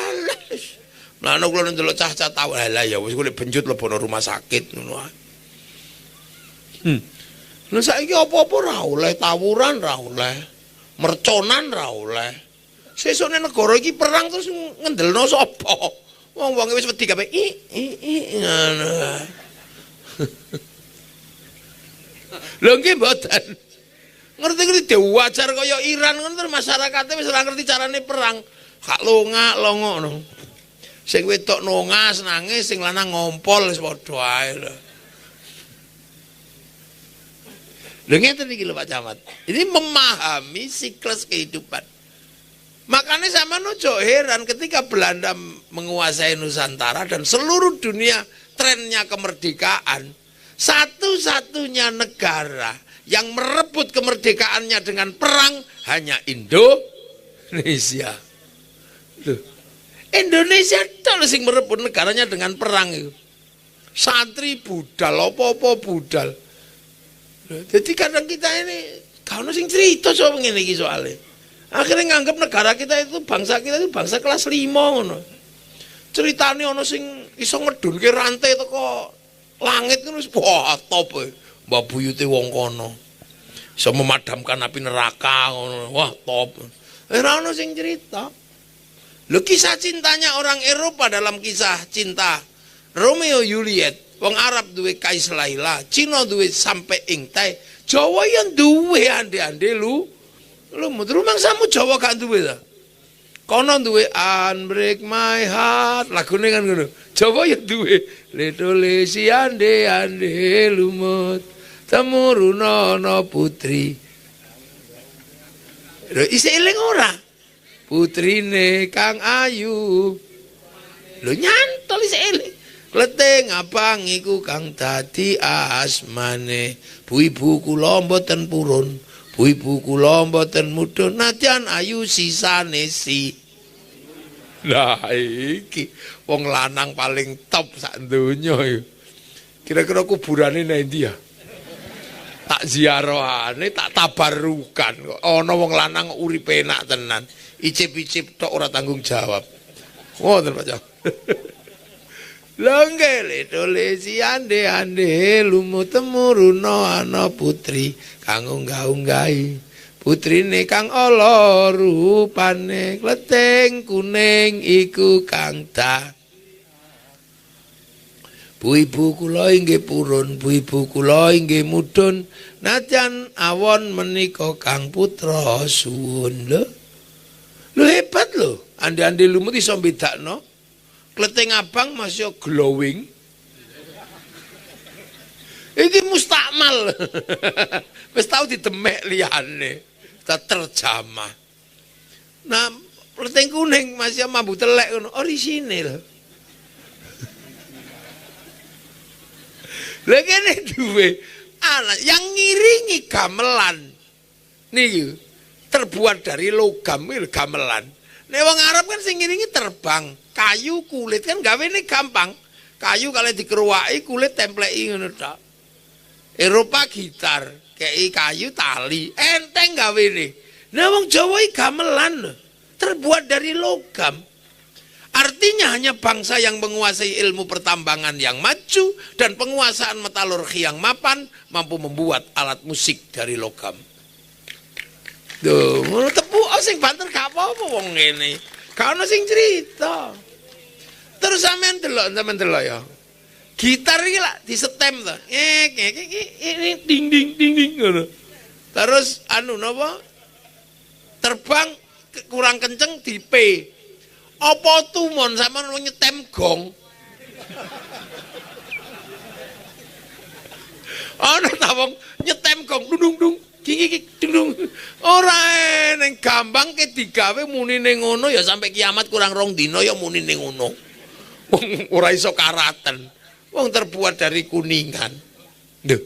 Lah ana kula ndelok cah-cah tawuran. Lah ya wis kuwi benjut lebono rumah sakit ngono wae. Lah saiki apa-apa ra oleh tawuran ra oleh. Merconan ra oleh. Sesone negara iki perang terus ngendelno sapa? Wong-wong wis wedi kabeh. Ngono. Lho nggih mboten. Ngerti-ngerti diwajar kaya Iran ngono terus masyarakate wis ora ngerti carane perang. Gak longo ngono. Sing wedok nongas nangis, sing lanang ngompol wis padha ae lho. Lho ngeten iki lho Pak Camat. Ini memahami siklus kehidupan. Makanya sama aja heran ketika Belanda menguasai Nusantara dan seluruh dunia trennya kemerdekaan. Satu-satunya negara yang merebut kemerdekaannya dengan perang hanya Indonesia. Loh, Indonesia tok sing merebut negaranya dengan perang itu. Santri budal, apa-apa budal. Loh, jadi kadang kita ini kalau sing cerita soal ngene iki soalnya. Akhirnya nganggap negara kita itu bangsa bangsa kelas 5 ngono. Ceritane ana sing iso ngedunke rantai teko langit kan wis wah top e. Mbah buyute wong kono. Iso memadamkan api neraka ngono. Wah top. Ora ono sing cerita. Lho kisah cintanya orang Eropa dalam kisah cinta Romeo Juliet. Wong Arab duwe Kais Laila, Cina duwe Sampai Ingtai, Jawa yang duwe ande-ande lu muter mangsamu Jawa gak duwe ta? Kono duwe Unbreak My Heart, lagune kan ngono. Jawa yang duwe Letole si ande lumut temurunana putri. Lho isih eling ora? Putrine Kang Ayu. Lho nyantol isih eling. Kleting abang iku kang dadi asmane. Bu-ibu kula mboten purun, bu-ibu kula mboten mudhun, nadyan ayu sisane si. Lah iki wong lanang paling top sak donya iki. Kira-kira kuburane nang endi ya? Tak ziarahane, tak tabarukan kok. Ana wong lanang uripe enak tenan. Icip-icip tok ora tanggung jawab. Ngoten Pak Cak. Longgele tole si ande lumut temuruna ana putri kang unggah-unggahi. Putrine kang ala rupane kleting kuning iku kang dak. Bu-ibu kula inggih purun, bu-ibu kula inggih mudhun, nadyan awon menika kang putra suwun lho. Lho hebat lho, ande-ande lumut iso bedakno. Kleting abang masih glowing. Iki mustakmal. Wis tau didemek liyane, terjamah. Nah, kleting kuning masih mambu telek ngono, orisinil. Lha kene duwe anak yang ngiringi gamelan. Niki terbuat dari logam iki gamelan. Nek wong Arab kan sing ngiringi terbang, kayu, kulit kan gawene gampang. Kayu kalau dikeruwaki kulit templeki ngono tok. Eropa gitar, kei kayu tali, enteng gawene. Nah wong Jawa iki gamelan terbuat dari logam. Artinya hanya bangsa yang menguasai ilmu pertambangan yang maju dan penguasaan metalurgi yang mapan mampu membuat alat musik dari logam. Duh, ngono tepuk sing banter gak apa-apa wong ngene. Gak ono sing cerita. Terus sampean delok ya. Gitar iki lak disetem to. Ini ding ding ding ding ngono. Terus anu napa? Terbang kurang kenceng di P. Apa tumon sampean nyetem gong? Ana ta wong nyetem gong dung dung gigi dung. Ora ning gampang ke digawe muni ning ngono ya sampai kiamat kurang 2 dina ya muni ning ngono. Wong ora iso karaten. Wong terbuat dari kuningan. Duh.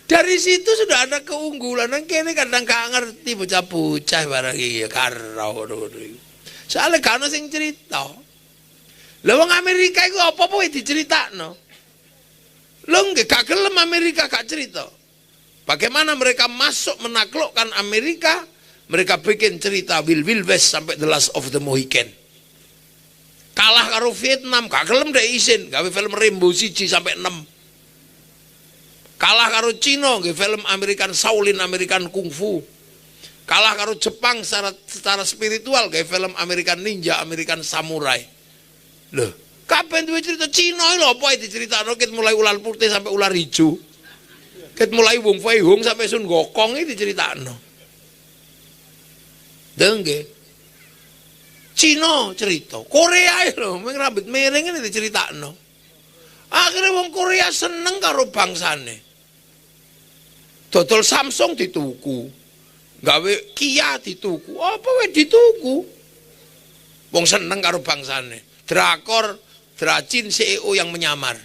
Dari situ sudah ada keunggulan. Nang kene kadang gak ngerti bocah-bocah barang iki ya karo ngono. Soale gak ono sing cerita. Lah wong Amerika iku apa-apa wae diceritakno. Lho nggih gak gelem Amerika gak cerita. Bagaimana mereka masuk menaklukkan Amerika, mereka bikin cerita Wild West sampai The Last of the Mohican. Kalah karo Vietnam, gak gelem dek isin, gawe film Rambo 1 sampai 6. Kalah karo Cina, gawe film American Shaolin, American Kungfu. Kalah karo Jepang secara spiritual, gawe film American Ninja, American Samurai. Loh, kabeh duwe cerita Cina lho apa diceritakno ket mulai ular putih sampai ular hijau. Ket mulai Wong Fei Hung sampai Sun Gokong iki diceritakno. Dengge. Cina cerita, Korea lho, mung rambut miring ini diceritakno. Akhirnya wong Korea seneng karo bangsane. Dodol Samsung dituku. Gawe Kia dituku. Apa wae dituku? Wong seneng karo bangsane. Drakor, Dracin CEO yang menyamar.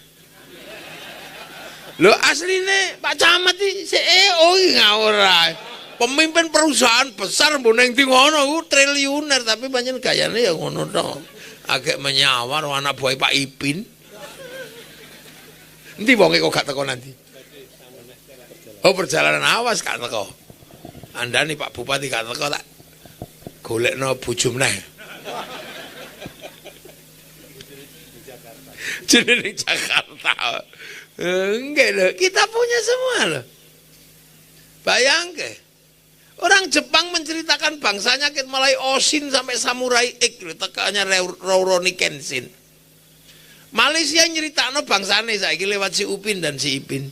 Lho asline Pak Camat iki CEO iki ngawur ae. Pemimpin perusahaan besar mbok ning ndi ngono triliuner tapi pancen gayane ya ngono tok. Agek menyawar anak buah Pak Ipin. Endi wonge kok gak teko nanti? Oh perjalanan awas gak teko. Andane Pak Bupati gak teko tak golekno bojo meneh. Jenenge Jakarta. Enggak loh, kita punya semua loh. Bayangke. Orang Jepang menceritakan bangsanya mulai Oshin sampai Samurai X, tekannya Rurouni Kenshin. Malaysia nyeritakno bangsane saiki lewat si Upin dan si Ipin.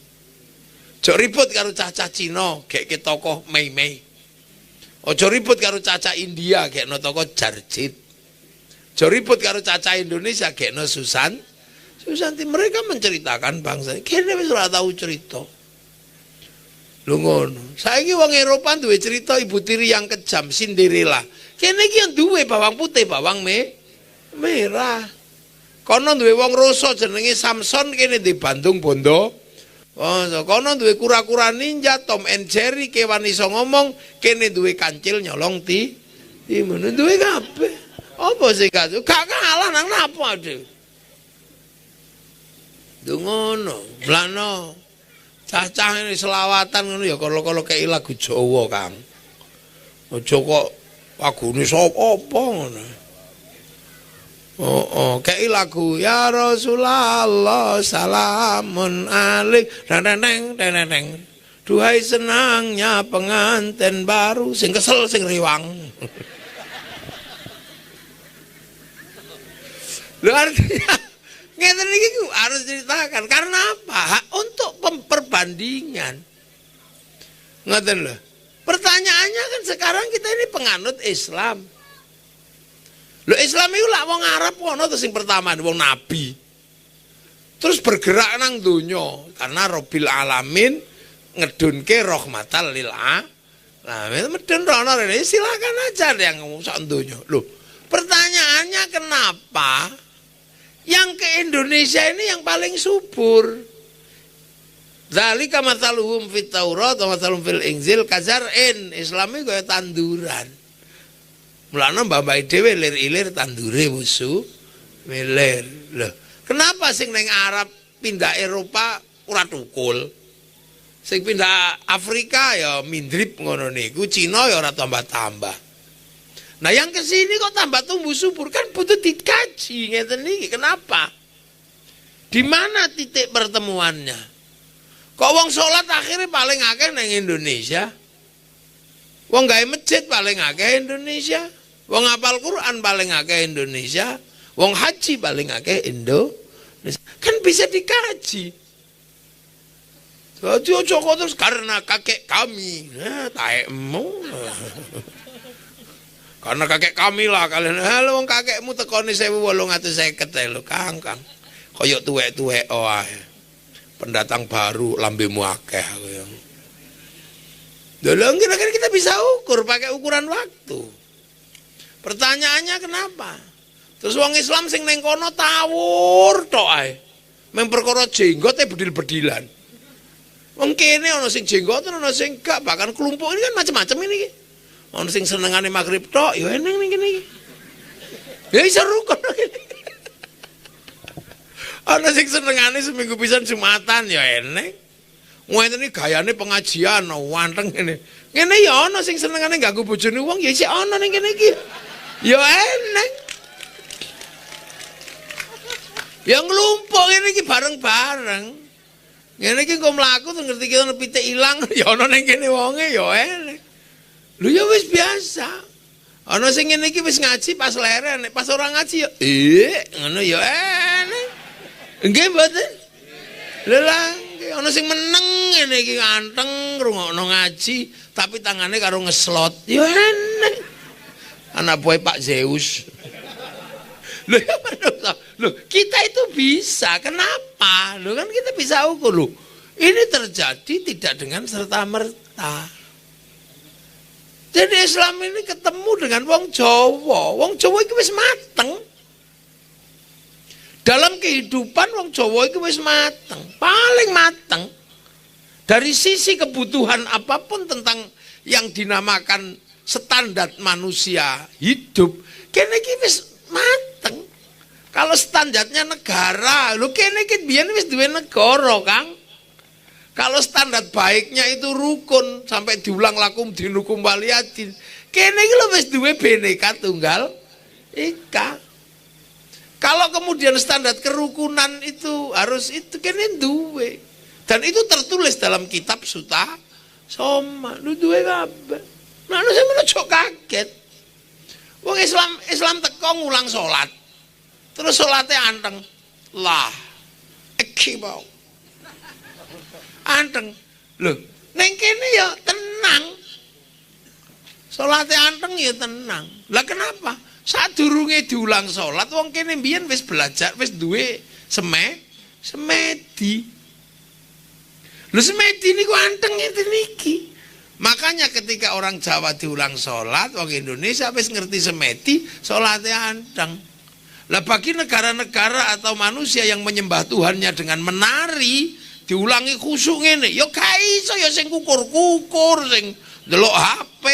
Jok ribut karo cah-cah Cina, gek tokoh Mei Mei. Ojo ribut karo cah-cah India, gek no tokoh Jarjit. Jok ribut karo cah-cah Indonesia, gek no Susanti. Mereka menceritakan bangsa. Kene wis ora tau cerita. Lho ngono. Saiki wong Eropa duwe cerita ibu tiri yang kejam, Cinderella. Kene iki yang duwe bawang putih, bawang merah. Kono duwe wong Roso jenenge Samson kene di Bandung Bondo. Oh, kono duwe kura-kura ninja Tom and Jerry kewan iso ngomong, kene duwe kancil nyolong timun duwe kabeh. Apa sih gak kalah nang napa dhewe. Ngono, blano. Cah-cah ini selawatan ngono ya kalau kei lagu Jawa, Kang. Aja kok lagune sapa apa ngono. Kei lagu ya Rasulullah salamun alaik deng. Duhai senangnya pengantin baru sing kesel sing riwang. Lho artinya ngeten iki harus ceritakan karena apa? Untuk perbandingan. Ngeten lho. Pertanyaannya kan sekarang kita ini penganut Islam. Lho Islam itu lak wong Arab ono terus sing pertama wong nabi. Terus bergerak nang donya karena Rabbil Alamin ngedunke rahmatan lil alamin. Medun rono rene silakan aja yang ngomong sak donya. Lho, pertanyaannya kenapa yang ke Indonesia ini yang paling subur? Zalika mathaluhum fit Taurat wa mathaluhum fil Injil kazar'in. Islami kaya tanduran. Mulane mbah-mbah dhewe lir-ilir tandure wusu milir. Loh, kenapa sing ning Arab pindah Eropa ora tukul? Sing pindah Afrika ya mindrip ngono niku, Cina ya ora tambah-tambah. Nah yang kesini kok tambah tumbuh subur kan butuh dikaji ngeten niki. Kenapa? Di mana titik pertemuannya? Kok wong sholat akhirnya paling akeh nang Indonesia? Wong gawe masjid paling akeh Indonesia. Wong hafal Quran paling akeh Indonesia. Wong haji paling akeh Indonesia. Kan bisa dikaji. Jadi ojo terus karena kakek kami. Nah, taekmu. Karena kakek kami lah kalian. Halo wong kakekmu tekoni 1850 lho, Kang. Koyok tuwek-tuwek wae. Pendatang baru lambemu akeh aku yang. Dulu kira-kira kita bisa ukur pakai ukuran waktu. Pertanyaannya kenapa? Terus wong Islam sing neng kono tawur tok ae. Memperkara jenggot bedil-bedilan. Wong kene ana sing jenggot ana sing gak, bahkan kelompok ini kan macam-macam ini. Ana sing senengane magrib tok ya eneng ning kene iki. Ya iso rukun kene. Ana sing senengane seminggu pisan Jumatan ya eneng. Ngene iki gayane pengajian wanteng ngene. Ngene ya ana sing senengane ganggu bojone wong ya isih ana ning kene iki. Ya eneng. Ya nglumpuk ngene iki bareng-bareng. Ngene iki kok mlaku terus ngerti kita pitik ilang ya ana ning kene wonge ya eneng. Lho ya wis biasa. Ana sing ngene iki wis ngaji pas leren, nek pas ora ngaji ya ngono ya eneng. Nggih mboten? Lha lah ana sing meneng ngene iki anteng ngrungokno ngaji tapi tangane karo ngeslot. Ya eneng. Anak buah Pak Zeus. Loh, ya loh, kita itu bisa. Kenapa? Loh kan kita bisa ukur loh. Ini terjadi tidak dengan serta-merta. Jadi Islam ini ketemu dengan wong Jawa. Wong Jawa itu wis mateng. Dalam kehidupan wong Jawa itu wis mateng, paling mateng. Dari sisi kebutuhan apapun tentang yang dinamakan standar manusia hidup, kene iki wis mateng. Kalau standarnya negara, lho kene iki biyen wis duwe negara, Kang. Kalau standar baiknya itu rukun sampai diulang lakum dinukum waliyatin. Kene iki lho wis duwe Bhinneka Tunggal Ika. Kalau kemudian standar kerukunan itu harus itu kene duwe. Dan itu tertulis dalam kitab Suta Soma. Lu duwe kabeh. Nah, saya menunjuk kaget. Wong Islam teko ngulang sholat. Terus sholatnya anteng. Lah, iki mau. Anteng. Loh, neng kene ya tenang. Sholatnya anteng ya tenang. Lah kenapa? Sadurunge diulang sholat, wong kene mbiyen wis belajar, wis duwe semedi. Lho semedi niku anteng ngeten niki. Makanya ketika orang Jawa diulang sholat, orang Indonesia wis ngerti semedi, sholatnya anteng. Lah bagi negara-negara atau manusia yang menyembah Tuhannya dengan menari, diulangi khusyuk ngene, ya gak iso ya sing kukur-kukur, sing ndelok HP.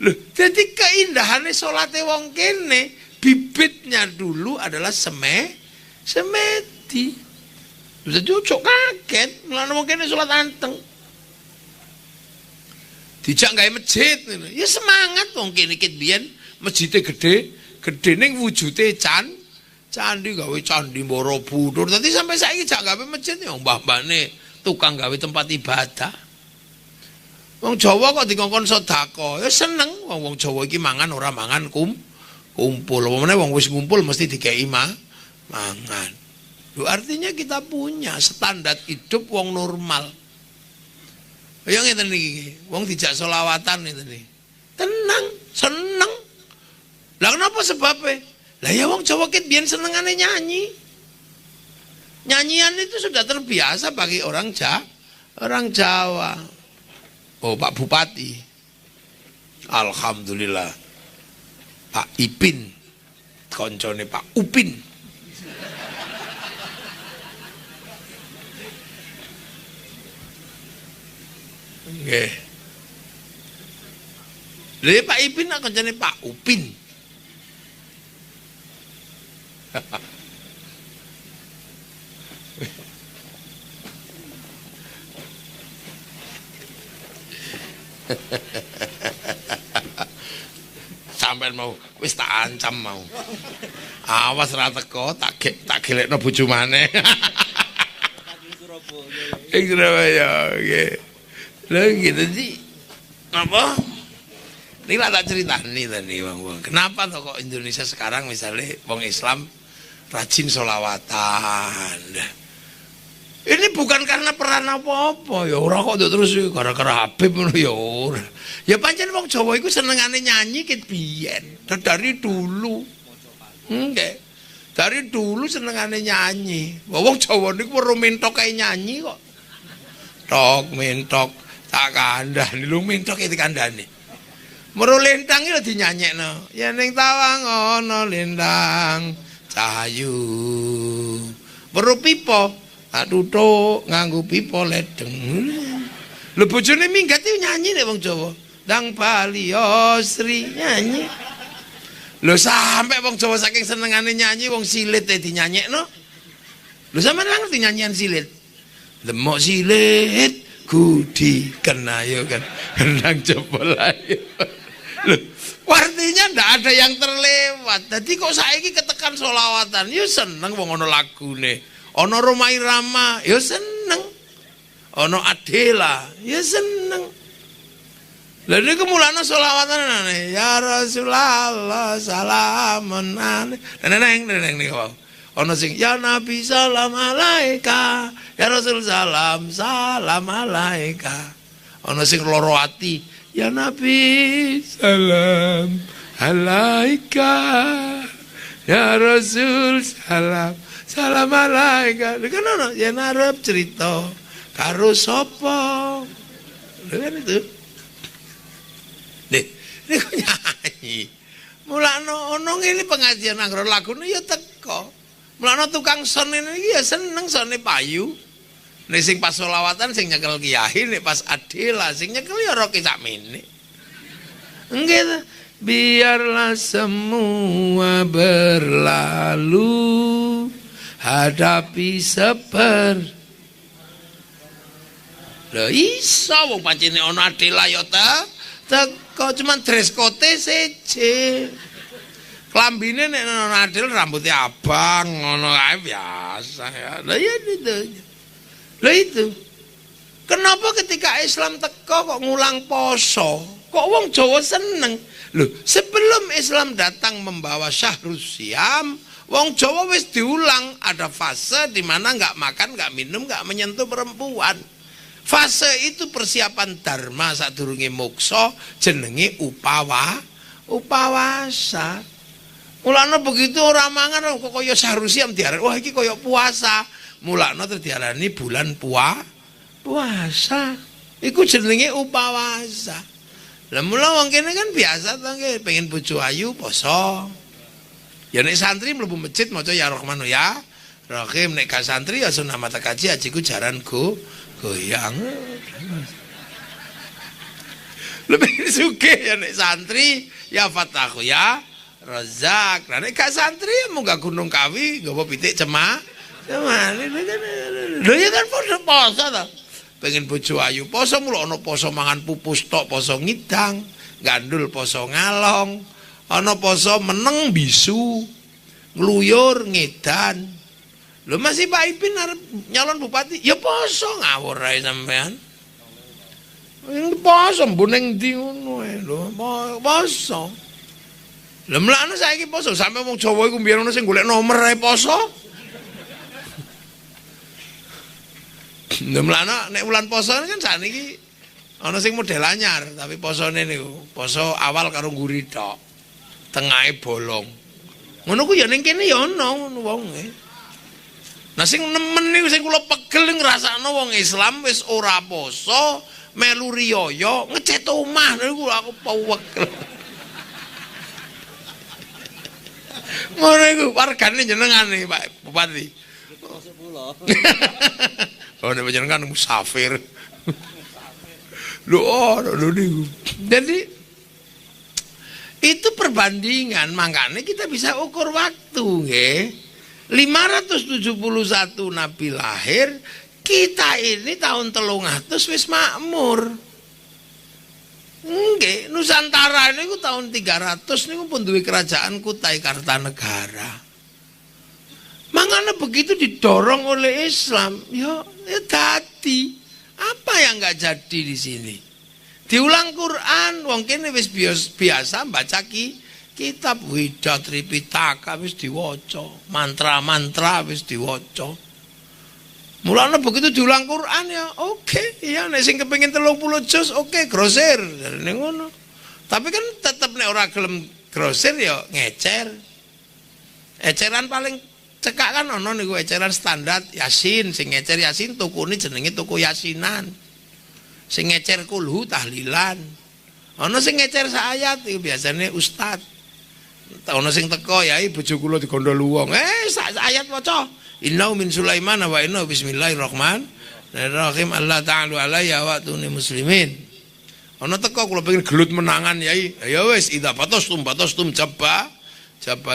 Loh, jadi keindahannya salate wong kene, bibitnya dulu adalah semedi. Jadi ojo kaget, mulane wong kene salat anteng. Dijak gawe masjid ngono. Ya semangat wong kene ket biyen masjide gede ning wujude candi gawe candi Borobudur. Dadi sampai saiki jak gawe masjid ya mbah-mbahne tukang gawe tempat ibadah. Wong Jawa kok dikongkon sedekah, ya seneng wong Jawa iki mangan ora mangan kumpul. Apa meneh wong wis ngumpul mesti dikei mangan. Lu artinya kita punya standar hidup wong normal. Ya ngeten iki, wong dijak selawatan ngeten iki. Tenang, seneng. Lah kenapa sebabnya? Lah ya wong Jawa ket biyen senengane nyanyi. Nyanyian itu sudah terbiasa bagi orang Jawa. Oh, Pak Bupati. Alhamdulillah. Pak Ipin. Koncone Pak Upin. Nggih. Lha Pak Ipin nak koncone Pak Upin. Sampai mau wis tak ancam mau. Awas ra teko tak gelekno bojo maneh. Ing Surabaya, nggih. Lha gitu sih. Apa? Ini lah tak ceritani tadi wong. Kenapa toh kok Indonesia sekarang misalnya wong Islam rajin sholawatan. Ini bukan karena peran apa-apa, ya ora kok terus gara-gara Habib ngono ya ora. Ya pancen wong Jawa iku senengane nyanyi ket biyen, dari dulu. Nggih. Dari dulu senengane nyanyi. Wong Jawa niku weruh mentok kae nyanyi kok. Tok mentok tak kandhani, lho mentok iki dikandhani. Meru lintang iki lho dinyanyekno. Ya ning tawang ana lintang cahayu. Weruh pipa tak tutuk nganggo pipa ledeng. Lho bojone minggat iki nyanyi nek wong Jawa. Dang Bali Sri nyanyi. Lho sampe wong Jawa saking senengane nyanyi wong silit dinyanyekno. Lho sampean ngerti nyanyian silit? Lemok silit kudi kenayo kan. Gendang jebol ayo. Lho artinya ndak ada yang terlewat. Jadi kok saiki ketekan sholawatan, ya seneng wong ana lagune. Ono Roma Irama, ya seneng. Ono Adela, ya seneng. Lah niku mulane selawatan ya Rasulullah salamun alaihi. Neneng niku. Ono sing ya Nabi salam alaika, ya Rasul salam alaika. Ono sing loro ati, ya Nabi salam alaika, ya Rasul salam alaika. Kan ono yen arep cerita karo sapa. Lha kan itu. Niku nyanyi. Mulane ono ngene pengajian anggere lagune ya teko. Mulane tukang son iki ya seneng sone payu. Nek sing pas selawatan sing nyekel kiai, nek pas adela sing nyekel ya roke sakmene. Nggih. Biarlah semua berlalu, hadapi seperti lho iso wong pancene ana adela ya teko cuman dress code seje. Klambine nek ana adel rambutnya abang ngono kae biasa ya. Lah ya itu. Lah itu. Kenapa ketika Islam teko kok ngulang poso? Kok wong Jawa seneng? Loh, sebelum Islam datang membawa Syahrul Siam, wong Jawa wis diulang ada fase di mana nggak makan, nggak minum, nggak menyentuh perempuan. Fase itu persiapan dharma sadurunge moksa jenenge upawasa. Mulane begitu ora mangan kok kaya Syahrul Siam diarani wah iki kaya puasa. Mulane terus diarani bulan puasa. Iku jenenge upawasa. Lah mula wong kene kan biasa to nggih pengen bojo ayu poso. Ya nek santri mlebu masjid maca ya Rahmanu ya Rahim, nek gak santri ya sunah mata kaji ajiku jaran goyang. Lebih suke ya nek santri ya Fatahu ya Razak. Nah nek gak santri ya munggah Gunung Kawi nggawa pitik cemak. Lho ya kan poso ta. Pengen bojo ayu poso mulu ana poso mangan pupus tok, poso ngidang, gandul poso ngalong, ana poso meneng bisu, ngluyur ngedan. Lho masih Pak Ipin arep nyalon bupati, ya poso ngawur ae sampean. Poso mbuneng ndi ngono ae lho, poso. Lha mlakno saiki poso, sampe wong Jawa iku mbiyen ono sing golek nomor ae poso. Lha mlakno nek wulan poso kan saniki ana sing model anyar, tapi posone niku poso awal karo nguri tok. Tengahe bolong. Ngono ku ya ning kene ya ono wonge. Nah sing nemen niku sing kula pegel ngrasakno wong Islam wis ora poso, melu riyaya, ngecat omah niku aku pegel. Ngono iku wargane jenengan nih Pak Bupati. Oh nek jenengan musafir. Lho niku. Jadi itu perbandingan, makanya kita bisa ukur waktu nggih. 571 Nabi lahir, kita ini tahun 300 wis makmur. Nggih, Nusantara niku tahun 300 niku pun duwe kerajaan Kutai Kartanegara. Makanya begitu didorong oleh Islam, ya dadi. Apa yang nggak jadi di sini? Diulang Quran, wong kene wis biasa baca kitab Wida Tripitaka wis diwaca, mantra-mantra wis diwaca. Mulane begitu diulang Quran ya oke, ya nek sing kepengin 30 juz oke, grosir ning ngono. Tapi kan tetep nek ora gelem grosir ya ngecer. Eceran paling cekak kan ono niku eceran standar Yasin, sing ngecer Yasin tukune jenenge tuku Yasinan. Sing ngecer kulhu tahlilan. Ono sing ngecer saayat iku biasane ustad. Ono sing teko yai bojo kula digondol wong. Ayat waca. Innahu min Sulaiman wa innahu bismillahirrahmanirrahim. Allah ta'ala alayya wa tuni muslimin. Ono teko kula pengen gelut menangan yai. Ya wis idza batastum jabba.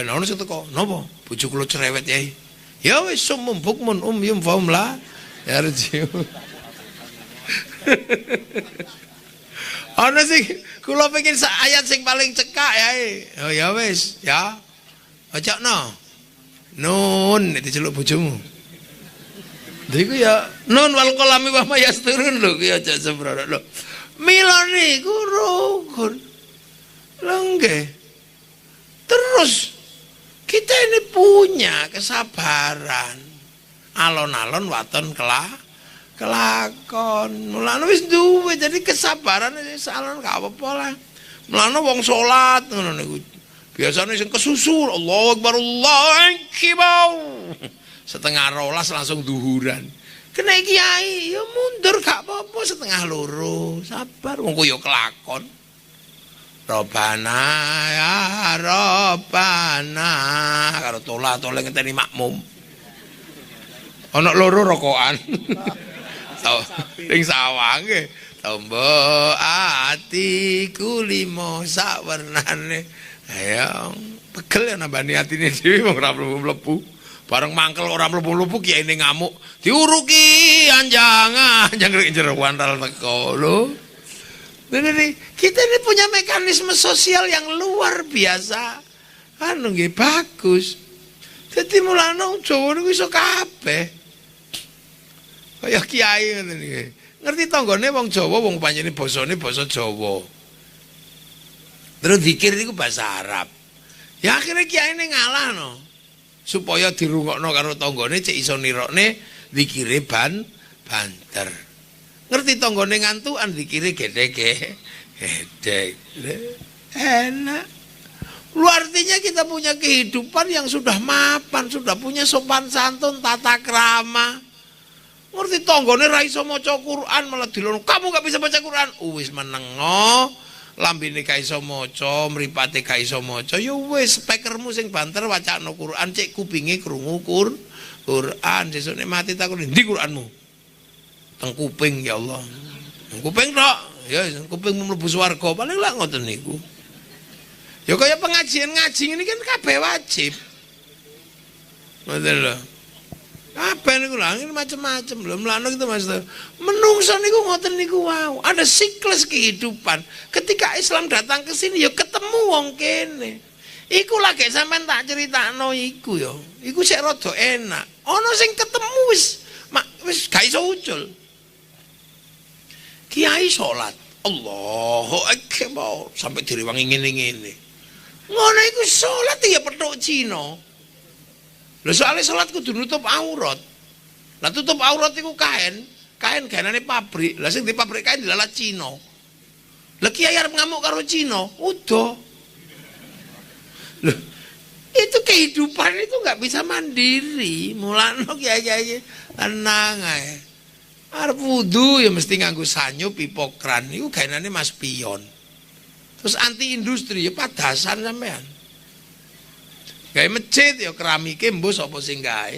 Ono sing teko. Napa? Bojo kula cerewet yai. Ya wis sumum bukmun yum faum la yarjiu. Ana sing kula pengen ayat sing paling cekak ya. Oh ya wis, ya. Ojakno. Nun nek diceluk bojomu. Lha iku ya nun wal qalami wa ma yasturun lho ki aja sembrono lho. Mila niku rukun. Lho nggih. Terus kita ini punya kesabaran. Alon-alon waton kelakon. Mulane wis duwe jadi kesabaran wis alon gak apa-apa lah. Mulane wong salat ngono niku. Biasane sing kesusul Allahu Akbar Allahu Akbar. Setengah 12 langsung duhuran. Kena kiai ya mundur gak apa-apa setengah loro. Sabar wong ku ya kelakon. Robana ya Robana karo tola-tola ngenteni makmum. Ana loro rokokan. Ning sawang nggih. Tombo atiku limo sak wernane. Ayo pegel ya nambani atine dhewe wong ora mlebu. Bareng mangkel ora mlebu-mlebu kiyaine ngamuk. Diuruki anjang jero wandal teko lho. Jadi kita ini punya mekanisme sosial yang luar biasa. Anu nggih bagus. Dadi mulane Jawa niku iso kabeh. Kaya kiai ngoten iki. Ngerti tanggane wong Jawa, wong panjene basane basa Jawa. Terus zikir niku bahasa Arab. Ya akhirnya kiyaine ngalahno. Supaya dirungokno karo tanggane cek iso nirokne zikire banter. Ngerti tanggane ngantukan zikire gedek. Enak. Lu artinya kita punya kehidupan yang sudah mapan, sudah punya sopan santun, tata krama. Ngerti tanggane ra iso maca Quran malah dilono. Kamu gak bisa baca Quran. Wis menengo. lambene ga iso maca, mripate ga iso maca, ya wis speakermu sing banter wacana Quran, cek kupinge krungu Quran, sesuk nek mati takon ndi Quranmu? Teng kuping ya Allah. Kuping tok, ya kupingmu mlebu swarga, paling lak ngoten niku. Ya kaya pengajian ngaji ini kan kabeh wajib. Ngoten lho. Kabeh niku lha ini macam-macam lho. Mulane kita Mas. Menungso niku ngoten niku wow. Ada siklus kehidupan. Ketika Islam datang ke sini ya ketemu wong kene. Iku lagi sampean tak critakno iku ya. Iku sik rada enak. Ana sing ketemu wis gak iso ucul. Kiai salat. Allahu Akbar sampai direwangi ngene-ngene. Ngono iku salat ya petuk Cina. Lha soalnya salat kudu nutup aurat. Lah tutup aurat iku kain gaenane pabrik. Lah sing di pabrik kain dilalat Cina. Lah kiai arep ngamuk karo Cina, udah. Loh, itu kehidupan itu nggak bisa mandiri. Mulane kiai tenang ae. Arep wudu ya mesti nganggo sanyo pipokran iku gaenane Mas Pion. Terus anti industri ya padasan sampean. Gawe masjid ya keramike mbok sapa sing gawe.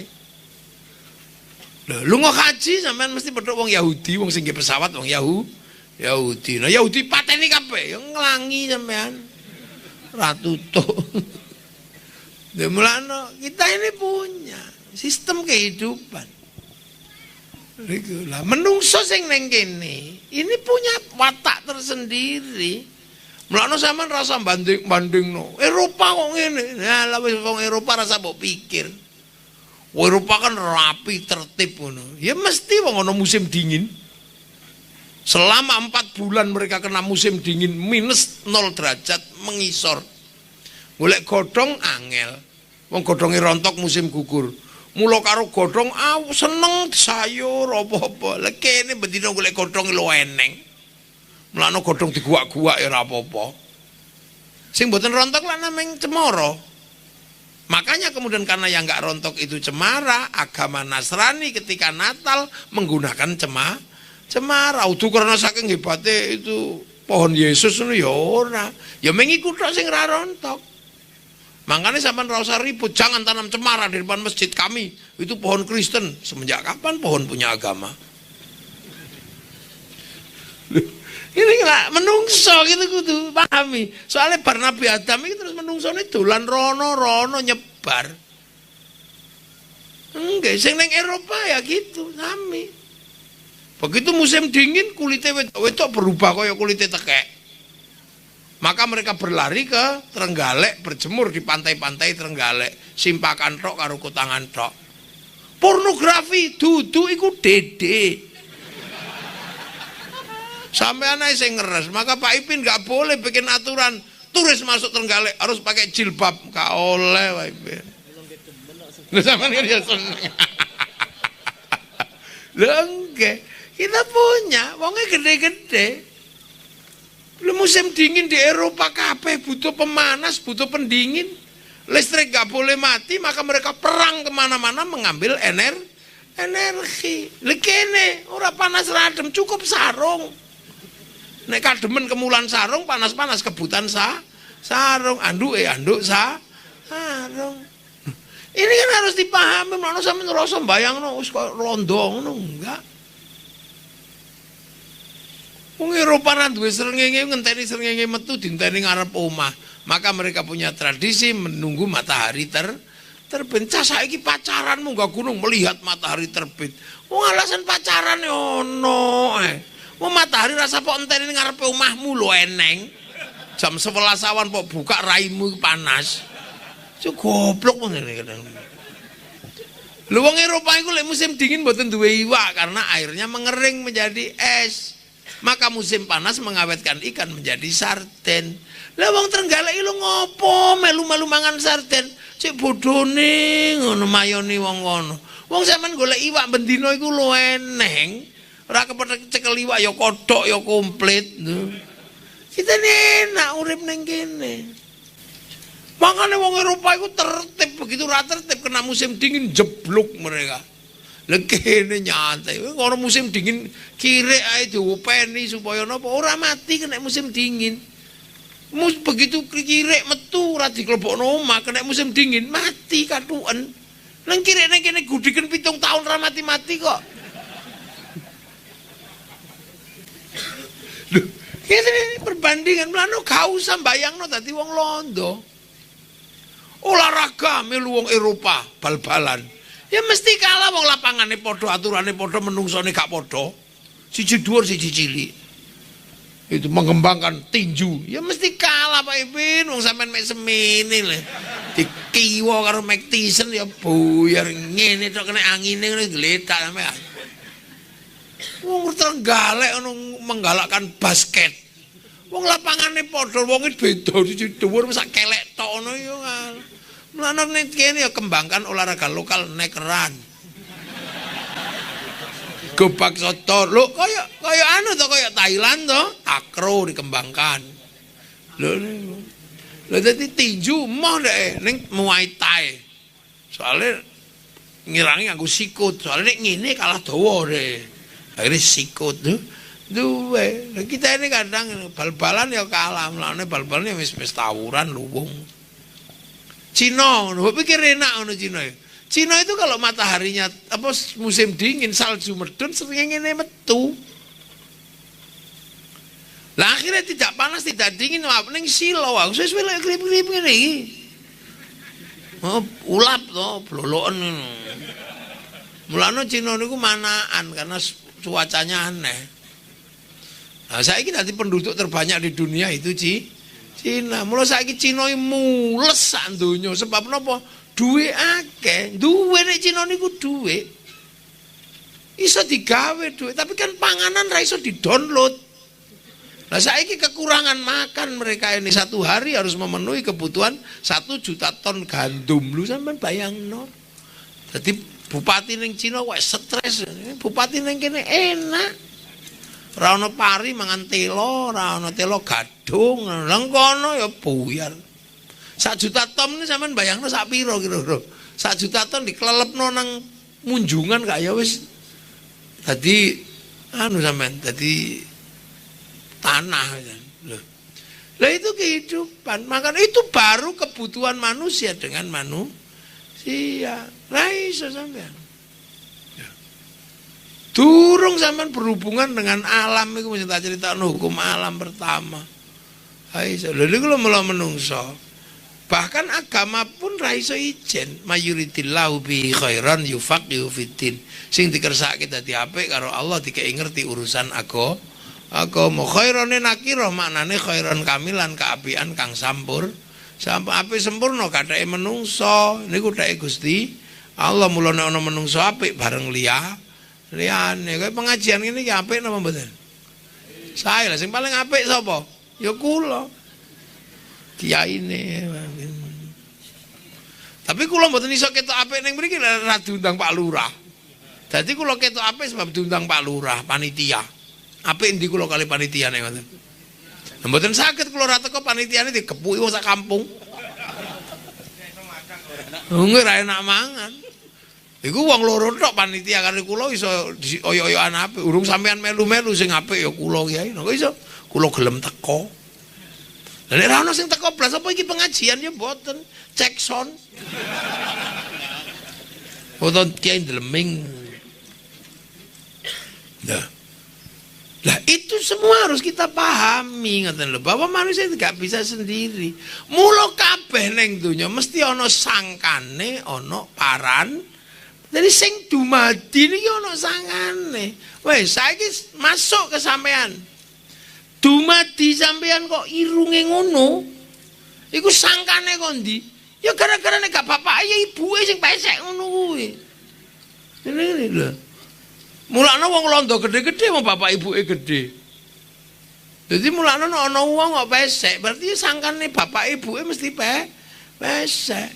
Lho, lunga haji sampean mesti petuk wong Yahudi, wong sing nggih pesawat wong Yahudi. Nah Yahudi pateni kabeh ya nglangi sampean. Ra tutuk. Lha mulane kita ini punya sistem kehidupan. Lah menungso sing ning kene ini punya watak tersendiri. Mulane sampean rasa banding-bandingno. Eropa kok ngene. Nah, lah wis wong Eropa rasa mbok pikir. Wong Eropa kan rapi, tertib ngono. Ya mesti wong ana musim dingin. Selama 4 bulan mereka kena musim dingin minus 0 derajat mengisor. Golek godhong angel. Wong godhonge rontok musim gugur. Mula karo godhong seneng sayur apa-apa. Lah kene bendina golek godhong lho eneng. Mulane godhong diguak-guak ya ora apa-apa. Sing mboten rontok lah namanya cemara. Makanya kemudian karena yang enggak rontok itu cemara, agama Nasrani ketika Natal menggunakan cemara. Udu karena saking hebate itu pohon Yesus ngono ya ora. Ya mengikut tok sing ora rontok. Makanya sampean ora usah ribut, jangan tanam cemara di depan masjid kami. Itu pohon Kristen. Semenjak kapan pohon punya agama? Ini lah menungso gitu kudu pahami. Soalnya bar Nabi Adam ini terus menungsone dolan rono nyebar. Enggak, sing neng Eropa ya gitu, sami. Begitu musim dingin kulitnya wedok berubah kaya kulitnya tekek. Maka mereka berlari ke Trenggalek, berjemur di pantai-pantai Trenggalek, simpakan tok karo kutangan tok. Pornografi dudu iku dede. Sampai anak sing ngeres, maka Pak Ipin nggak boleh bikin aturan turis masuk Trenggalek harus pakai jilbab, nggak oleh Pak Ipin. Lu sama dia seneng. Lu enggak, kita punya, wongnya gede-gede. Lu musim dingin di Eropa kabeh butuh pemanas, butuh pendingin. Listrik nggak boleh mati, maka mereka perang kemana-mana mengambil energi. Lekene, ora panas radem, cukup sarung. Nek kademen kemulan sarung, panas-panas kebutan sarung, anduk sarung. Ini kan harus dipahami, mana sampe ngerasa mbayangno wis kok londo ngono enggak. Wong Eropa ra duwe srengenge ngenteni srengenge metu dinteni ngarep omah. Maka mereka punya tradisi menunggu matahari terbit. Saiki pacaran munggah gunung melihat matahari terbit. Wong alasan pacaran ono Mau matahari rasa pok enteni ngarepe omahmu lho eneng. Jam 11 awan pok buka raimu panas. Cuk goblok ngene kadang. Lho wong Eropa iku lek musim dingin mboten duwe iwak karena airnya mengering menjadi es. Maka musim panas mengawetkan ikan menjadi sarden. Lah wong Trenggalek iki lho ngopo melu-melu mangan sarden? Cek bodone ngono mayoni wong ngono. Wong sampean golek iwak bendina iku lho eneng. Ora kepethek cekel iwak ya kodhok ya komplit. Kita enak urip ning kene. Makanya wong Eropa itu tertib, begitu ora tertib kena musim dingin jeblok mereka. Lah kene nyantai. Orang musim dingin kirek ae diopeni supaya napa ora mati kena musim dingin. Begitu kirek metu ora diklebokno omah kena musim dingin mati katuken. Nang kirek nang kene gudiken 7 tahun ra mati-mati kok. Lho, ini perbandingan mlano gak usah bayangno dadi wong londo. Olahraga melu wong Eropa bal-balan. Ya mesti kalah wong lapangane padha, aturane padha, menungsone gak padha. Siji dhuwur siji cilik. Itu mengembangkan tinju. Ya mesti kalah Pak Ipin, wong sampean mek semene lho. Dikiwa karo Mike Tyson ya buyar ngene tok kena angine ngene gletak sampean. Wong Trenggalek ngono menggalakkan basket. Wong lapangane padha, wong beda siji dhuwur sak kelek tok ngono ya. Mulane nek kene ya kembangkan olahraga lokal nekeran. Gobak soto lho kaya anu to kaya Thailand to, akro dikembangkan. Lho dadi tinju moh nek ning Muay Thai. Soale ngirangi nganggo sikut, soale nek ngene kalah dawa deh. Akhirnya sikut tuh duwe. Kita ini kadang bal-balan ya kalah, mlane bal-balan ya wis tawuran luwung. Cina, lho pikir enak ngono Cina. Cina itu kalau mataharinya apa musim dingin salju medun sering ngene metu. Lah akhirnya tidak panas tidak dingin apa ning silo aku wis welek grip-grip ngene iki. Oh, ulap to, bloloken ngono. Mulane Cina niku manaan karena cuacanya aneh. Nah, saiki dadi penduduk terbanyak di dunia itu Cina. Mula saiki Cina mules sak donya sebab napa? Duwe akeh, duwe nek Cina niku duwe. Iso digawe duwe, tapi kan panganan ra iso di-download. Nah saiki kekurangan makan mereka ini satu hari harus memenuhi kebutuhan 1 juta ton gandum. Lu sampean bayangno. Jadi bupati ning Cina wis stres, bupati ning kene enak. Ora ono pari mangan telo, ora ono telo gadung, nang kono ya buyar. 1 juta ton ini sampean bayangno sak piro kira-kira. 1 juta ton diklelepno nang munjungan gak ya wis dadi anu sampean dadi tanah lho. Lah itu kehidupan. Makanya itu baru kebutuhan manusia dengan manusia. Lah iso sampean. Ya. Durung sampean berhubungan dengan alam iku mesti tak critakno hukum alam pertama. Ha iso. Lha niku lho mula menungso. Bahkan agama pun ra iso ijen. Mayuridillahu bi khairan yufaqihu fiddin. Sing dikersake dadi apik karo Allah dikei ngerti urusan agama. Khairane nakira maknane khairan kamilan keapian kang sampur. Sampai apik sempurna kathake menungso. Niku theke Gusti Allah mulane ana menungso apik bareng liyane. Kaya pengajian ngene iki apik napa mboten? Saya lah sing paling apik sapa? Ya kula. Kiyaine. Tapi kula mboten iso ketok apik ning mriki ra diundang Pak Lurah. Dadi kula ketok apik sebab diundang Pak Lurah, panitia. Apik endi kula kali panitiane ngoten. Mboten saged kula ra teko panitiane digepuki wong sak kampung. Nggih ra enak mangan. Iku wong loro tok panitia karo kula iso oyo-oyoan apik. Urung sampean melu-melu sing apik ya kula Kyai. Kok iso kula gelem teko. Lah nek ra ono sing teko blas apa iki pengajian ya mboten. Cek sound. Foto Kyai Deleming. Lah itu semua harus kita pahami ngoten lho bahwa manusia itu gak bisa sendiri. Mula kabeh ning donya mesti ana sangkane, ana paran. Jadi sing dumadi niki ana sangkane. Wes saiki masuk ke sampean. Dumadi sampean kok irunge ngono. Iku sangkane kok ndi? Ya gara-gara nek gak bapak ya ibuke sing pesek ngono kuwi. Ngene lho. Mulane wong londo gede-gede wong bapak ibuke gede. Jadi mulane ana wong kok pesek, berarti sangkane bapak ibuke mesti pesek.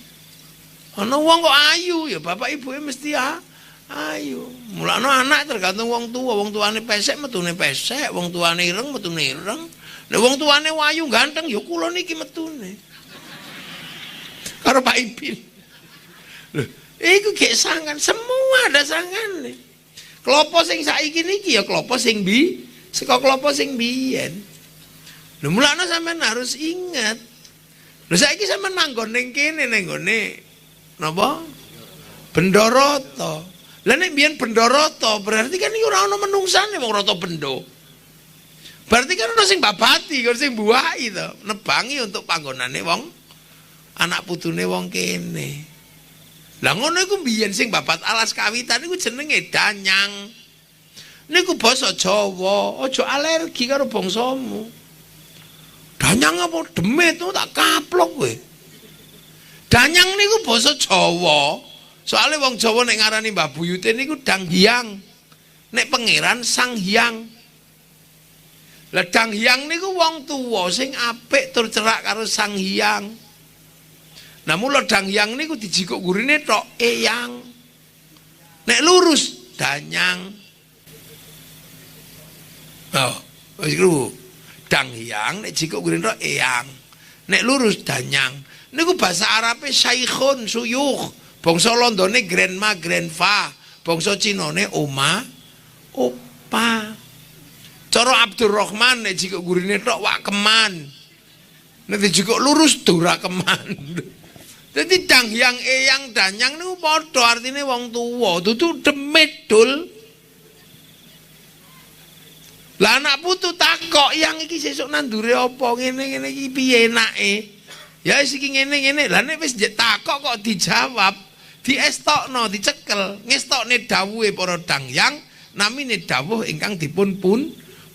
Ana wong kok ayu ya bapak ibuke mesti ayu. Mulane anak tergantung wong tua, wong tuane pesek metune pesek, wong tuane ireng metune ireng. Nek wong tuane wayu ganteng ya kula niki metune. Karo Pak Ipin. Lho, iku gek sangkan, semua ada sangkane. Klopo sing saiki niki ya klopo sing saka klopo sing biyen. Lha mulane sampean harus ingat. Lha saiki sampean manggon ning kene ning gone napa? Bendoroto. Lah nek biyen Bendoroto berarti kan iki ora ana menungsane wong rata bendo. Berarti kan ana sing babati, kan sing buahi to, nebangi untuk panggonane wong anak putune wong kene. Lah ngono iku biyen sing babat alas kawitan iku jenenge danyang. Niku basa Jawa, aja alergi karo bangsamu. Danyang apa demit tuh tak kaplok kowe. Danyang niku basa Jawa. Soale wong Jawa nek ngarani Mbah Buyute niku Dang Hyang. Nek pangeran Sang Hyang. Lah Dang Hyang niku wong tuwa sing apik tur cerak karo Sang Hyang. Nah mula Dang Hyang niku dijikuk gurine tok eyang. Nek lurus danyang. Oh, wis kru. Dang Hyang nek jikuk gurine tok eyang. Nek lurus danyang. Niku bahasa Arabe syaikhun suyukh. Bangsa Londone grandma grandpa. Bangsa Cinane oma opa. Cara Abdurrahman nek jikuk gurine tok wak keman. Nek dijikuk lurus dora keman. Jadi Dang Hyang eyang danyang niku padha artine wong tuwa, dudu demit dul. Lah anak putu takok yang iki sesuk nandure apa ngene-ngene iki piye enake? Ya wis iki ngene-ngene. Lah nek wis takok kok dijawab, diestokno, dicekel, ngestokne dawuhe para Dang Hyang, namine dawuh ingkang dipun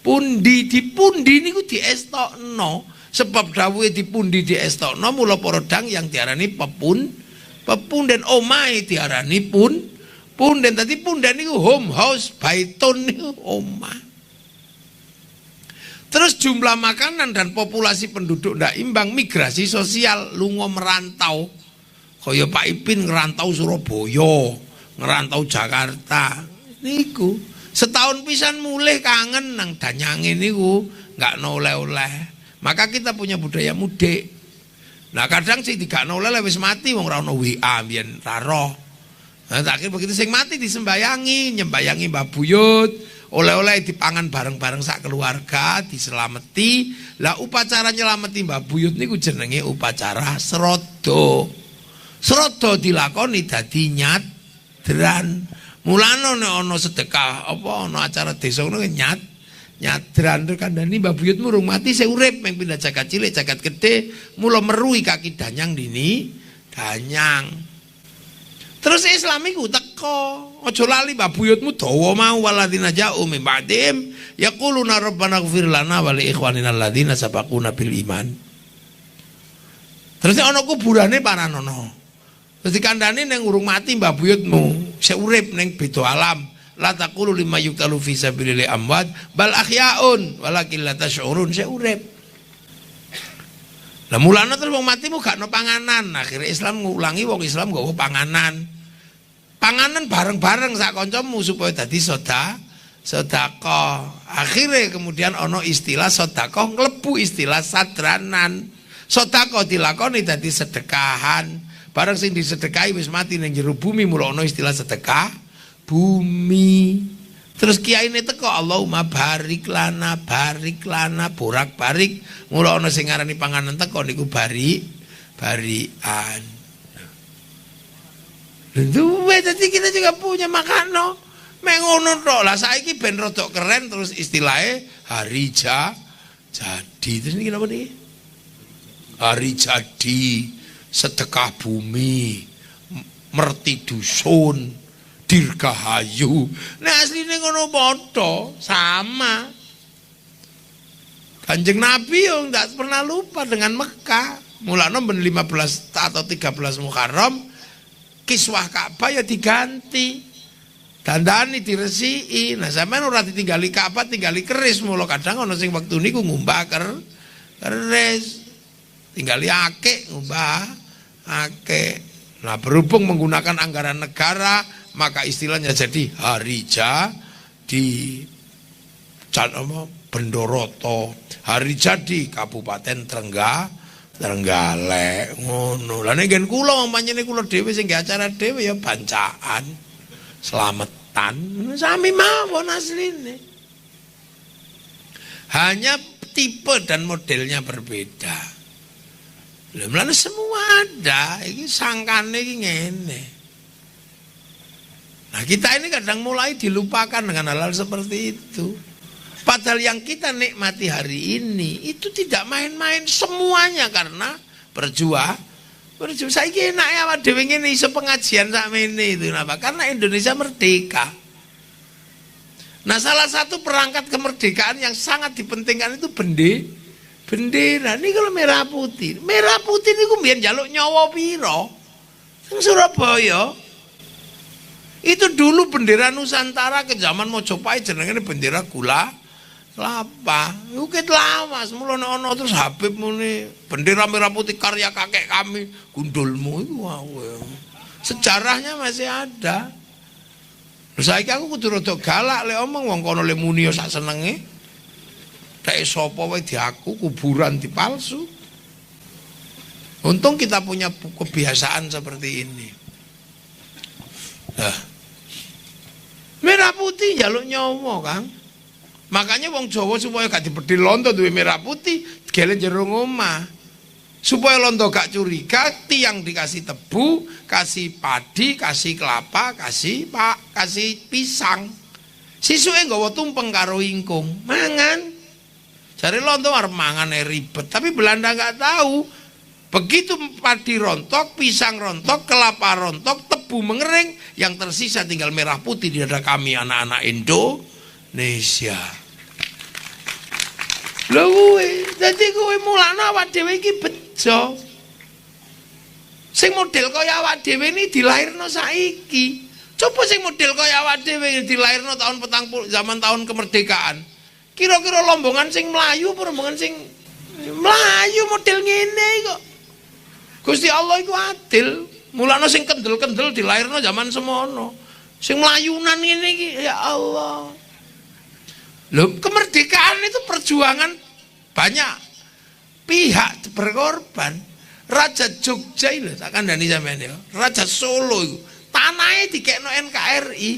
pundi dipundi niku diestokno. Sebab dawuhe dipundi diestokno mula para Dang yang diarani pepunden omahe diarani punden. Dadi punden niku home house, baitun niku omah. Terus jumlah makanan dan populasi penduduk ndak imbang, migrasi sosial, lunga merantau. Kaya Pak Ipin ngerantau Surabaya, ngerantau Jakarta. Niku setahun pisan mulih kangen nang danyange niku, enggak oleh-oleh. Maka kita punya budaya mudik. Nah kadang sing digakno oleh wis mati wong ora ono WA mbiyen ra roh. Nah akhir begitu sing mati disembayangi, nyembayangi Mbah Buyut, oleh-oleh dipangan bareng-bareng sak keluarga, diselameti. Lah upacara nyelameti Mbah Buyut niku jenenge upacara srada. Srada dilakoni dadi nyadran. Mulane nek ana sedekah apa ana acara desa ngono nyadran tuh kandhani Mbah Buyut murung mati saya urip meng pindah jagat cilik jagat gede mula merui kaki danyang dini danyang. Terus Islam iku teko aja lali Mbah Buyutmu dawa mau waladina ja'u min ba'dihim yaquluna rabbana ighfir lana wa li ikhwanina alladzina sabaquna bil iman. Terus ana kuburane paranono. Terus dikandhani ning urung mati Mbah Buyutmu saya urip ning beda alam. La taqulu lima yuqtalu fi sabilillahi amwat bal ahyaun walakin la tash'urun saya urip. Lah mulane terus wong matimu gak no panganan. Akhirnya Islam ngulangi wong Islam nggawa panganan. Panganan bareng-bareng sak kancamu supaya dadi sedekah. Akhirnya kemudian ono istilah sedekah nglebu istilah sadranan. Sedekah dilakoni dadi sedekahan. Bareng sing disedekahi wis mati ning jero bumi mula ono istilah sedekah bumi. Terus kiai ini teko Allahumma barik lana borak barik. Mula ana sing ngarani panganan teko niku barikan. Duwe dadi kita juga punya makano. Mengono tok. Lah saiki ben rodok keren terus istilahnya hari jadi. Terus niki napa niki? Hari jadi sedekah bumi, merti dusun. Dirgahayu. Nah asline ngono padha, sama. Kanjeng Nabi yang tidak pernah lupa dengan Mekah. Mulane ben 15 atau 13 Muharram kiswah Ka'bah ya diganti. Dandani diresiki. Nah sampean ora ditinggali Ka'bah, tinggali keris. Mula kadang ana sing wektu niku ngumbah keris. Tinggali akik ngumbah akik. Nah berhubung menggunakan anggaran negara maka istilahnya jadi hari jadi Bendoroto, hari jadi Kabupaten Trenggalek ngono. Lah nek nggen kula pancene kula dhewe sing nggih acara dhewe ya bancaan slametan sami mawon asline. Hanya tipe dan modelnya berbeda. Lalu semua ada, ini sangkane ini ngene. Nah kita ini kadang mulai dilupakan dengan hal-hal seperti itu. Padahal yang kita nikmati hari ini itu tidak main-main semuanya karena berjuang. Saya enak ya awak dhewe ngene iso pengajian sakmene itu kenapa? Karena Indonesia merdeka. Nah, salah satu perangkat kemerdekaan yang sangat dipentingkan itu bendera. Ini kalau merah putih. Merah putih niku mbiyen njaluk nyawa pira? Sing Surabaya. Itu dulu bendera Nusantara ke zaman Mojopahit jenenge bendera gula kelapa. Ukit lama semula ono terus Habib muni bendera merah putih karya kakek kami, gundulmu itu wow. Sejarahnya masih ada. Saiki aku kudu rada galak lek omong wong kono le muni sak senenge. Dek sapa wae diaku kuburan dipalsu. Untung kita punya kebiasaan seperti ini. Nah. Merah putih jaluk nyawa, Kang. Makanya wong Jawa supaya gak dibedhi londo duwe merah putih, gele jero omah. Supaya londo gak curiga, tiang dikasih tebu, kasih padi, kasih kelapa, kasih pisang. Sisuke nggawa tumpeng karo ingkung, mangan. Jare londo arep mangane ribet, tapi Belanda gak tahu. Begitu padi rontok, pisang rontok, kelapa rontok, tebu mengering, yang tersisa tinggal merah putih di dada kami anak-anak Indonesia. Lho kuwi, dadi kowe mulane awak dhewe iki bejo. Sing model kaya awak dhewe ini dilairno saiki. Coba sing model kaya awak dhewe dilairno tahun 40 zaman tahun kemerdekaan. Kira-kira lombongan sing mlayu apa rombongan sing mlayu model ngene kok. Gusti Allah iku adil. Mulane sing kendel-kendel dilairno zaman semono. Sing mlayunan ngene iki ya Allah. Loh, kemerdekaan itu perjuangan banyak pihak berkorban. Raja Jogja lho, tak kandhani sampeyan ya. Raja Solo iku tanahe dikekno NKRI.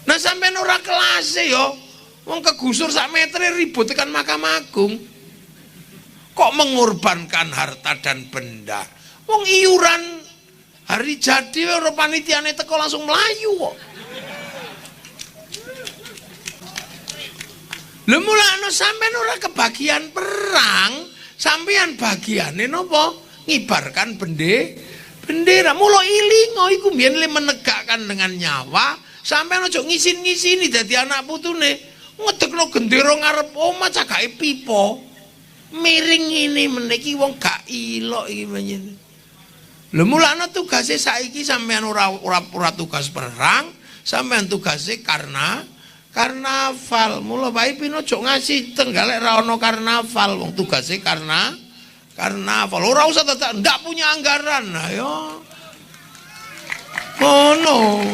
Nah sampeyan ora kelase ya. Wong kegusur sak meter ribut tekan Mahkamah Agung. Kok mengorbankan harta dan benda? Wong iuran hari jadi ora panitiane teko langsung melayu kok. Lha mulane sampean ora kebagian perang, sampean bagiane napa? Ngibarkan bendera. Mula ilingo iku mbiyen le menegakkan dengan nyawa, sampean aja ngisin-ngisini dadi anak putune. Ngedekno gendera ngarep omah cagake pipa. Miring ini meniki wong gak ilok iki menyen. Lha mulane tugase saiki sampean ora tugas perang, sampean tugase karnaval. Mula wae pino aja ngasih tenggalek ra ono karnaval, wong tugase karnaval. Ora usah dadak ndak punya anggaran. Ayo. Ngono.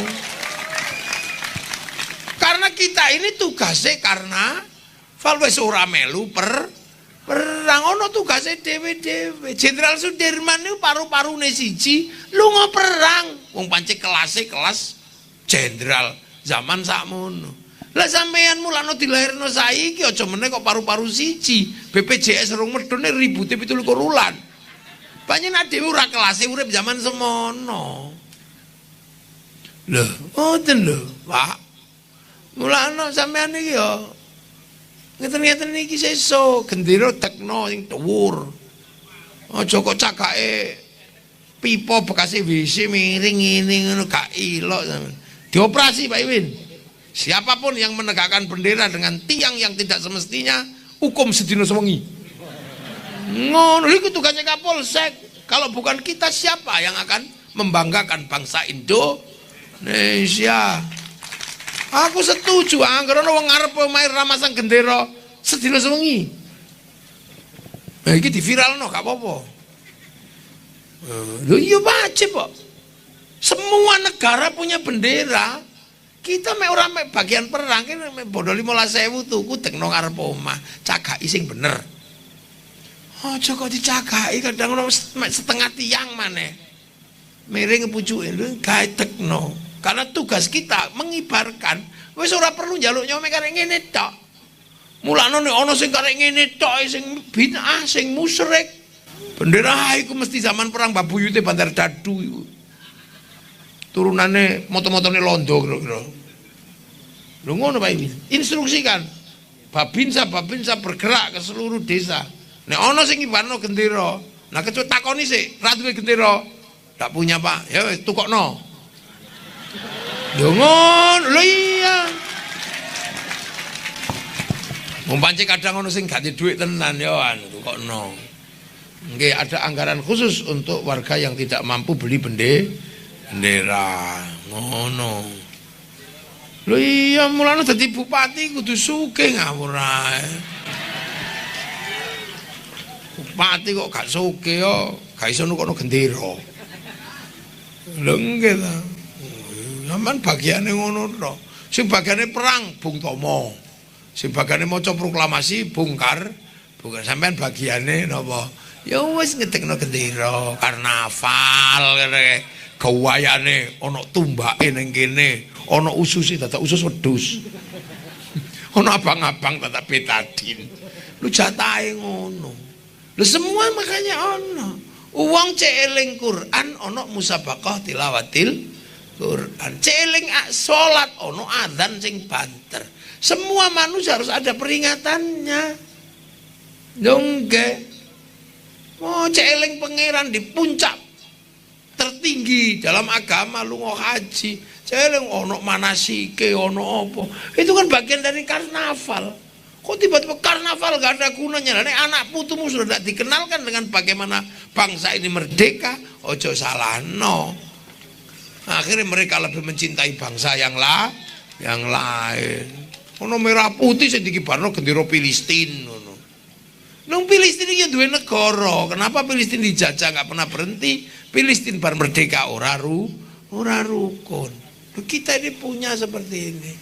Karena kita ini tugase karnaval wis ora melu perang ono tugase dhewe-dhewe. Jenderal Sudirman niku paru-parune siji lunga perang. Wong pancen kelas jenderal zaman sakmono. Lah sampeyan mulane dilairno saiki aja meneh kok paru-paru siji. BPJS rung medhone ribute 17 wulan. Pancen dhewe ora kelase urip zaman semono. Lho, ngoten lho, Pak. Mulane sampeyan iki ya ngeten-ngeten iki sesuk gendera tekno sing dhuwur. Aja kok cagake pipa bekase WC miring ngene ngono gak ilok sampean. Dioperasi Pak Iwin. Siapapun yang menegakkan bendera dengan tiang yang tidak semestinya, hukum sedina sewengi. Ngono iku tugasnya Kapolsek. Kalau bukan kita siapa yang akan membanggakan bangsa Indonesia? Aku setuju anggar ana wong ngarep main ramasang gendera sedina sewengi. Nah iki diviralno gak apa-apa. Lho iya wajib kok. Semua negara punya bendera. Kita mek ora mek bagian perang ki mek bodo 15.000 tuku tekno ngarep omah, cagaki sing bener. Aja kok dicagaki kadang ono mek setengah tiang maneh. Miring pucuke lho gawe tekno. Karena tugas kita mengibarkan, wis ora perlu njaluk nyawa mek ngene tok. Mulane nek ana sing karek ngene tok sing bid'ah, sing musyrik. Bendera iku mesti zaman perang Babuyute Bantar Dadu iku. Turunane moto-motone londo kira-kira. Lho ngono Pak Imin. Instruksikan. Babinsa bergerak ke seluruh desa. Nek ana sing ngibarno gendera, nah kecuali takoni sik, ra duwe gendera. Tak punya Pak. Ya wis tukokno. Yo ngono, lho iya. Mumpance kadang ono sing gak duit tenan yo anu tukokno. Nggih ada anggaran khusus untuk warga yang tidak mampu beli bendera. Ngono. Lho iya mulane dadi bupati kudu sugih ngawur ae. Bupati kok gak sugih yo, gak iso nukono gendera. Lho nggih ta. Sampeyan bagiane ngono to. Sing bagiane perang Bung Tomo. Sing bagiane maca proklamasi Bung Kar. Bukan sampeyan bagiane napa? Ya wis ngedekno gendera, karnaval kene. Gawayane ana tumbake ning kene, ana ususe dadak usus wedhus. Ana abang-abang dadak betadin. Lu jatahe ngono. Lu semua makanya ana. Wong cek eling Quran ana musabaqah tilawatil Quran. Cek eling salat ana adzan sing banter. Semua manusia harus ada peringatannya. Nggih. Mau cek eling pangeran di puncak tertinggi dalam agama lunga haji. Cek eling ono manasike ono apa. Itu kan bagian dari karnaval. Kok tiba-tiba karnaval gak ada gunanya? Nek anak putumu sudah tidak dikenalkan dengan bagaimana bangsa ini merdeka, ojo salahno. Akhirnya mereka lebih mencintai bangsa yang lain. Ono merah putih sing dikibarno gendera Filistin ngono. Nang Filistin iki duwe negara. Kenapa Filistin dijajah gak pernah berhenti? Filistin bar merdeka ora rukun. Kita ini punya seperti ini.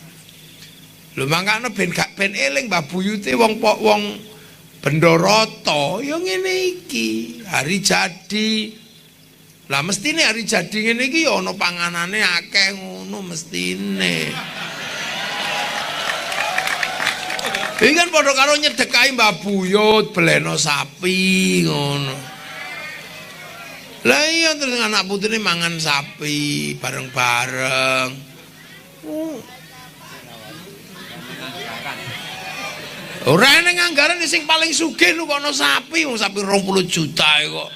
Lho mangkane ben eling Babuyute wong Bendoroto ya ngene iki. Hari jadi. Lah mestine hari jadi ngene iki ya ana panganane akeh ngono mestine. Iki kan padha karo nyedekahi Mbah Buyut beleno sapi ngono. Lah iya terus anak putune mangan sapi bareng-bareng. Ora ning anggaran sing paling sugih nukokno sapi, wong sapi 20 juta kok.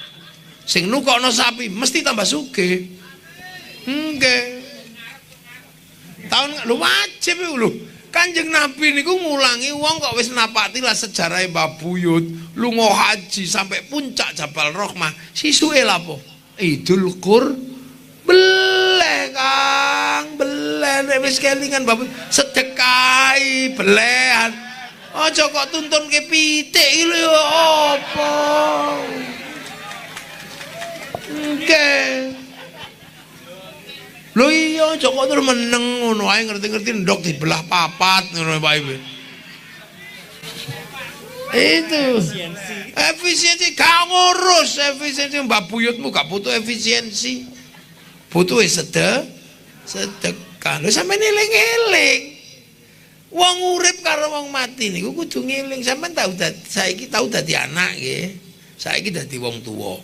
Sing nukokno sapi mesti tambah sugih. Nggih. Tahun lu wajib lho. Kanjeng Nabi niku ngulangi wong kok wis napati lah sejarahe Mbah Buyut lunga haji sampai puncak Jabal Rahmah. Sisuke lha apa? Idul beleh Kang, beleh nek wis kelingan Mbah Buyut sedekahi belehan. Aja kok tuntun ke pitik iki lho ya apa. Nggih. Lho iya aja kok terus meneng ngono ae ngerti-ngerti ndok dibelah papat ngono Pak Ibu. Itu efisiensi gak ngurus efisiensi Mbah Buyutmu gak butuh efisiensi. Butuh sedekah. Lho sampeyan eling-eling. Wong urip karo wong mati niku kudu ngeling. Sampeyan saiki tau dadi anak nggih. Saiki dadi wong tuwa.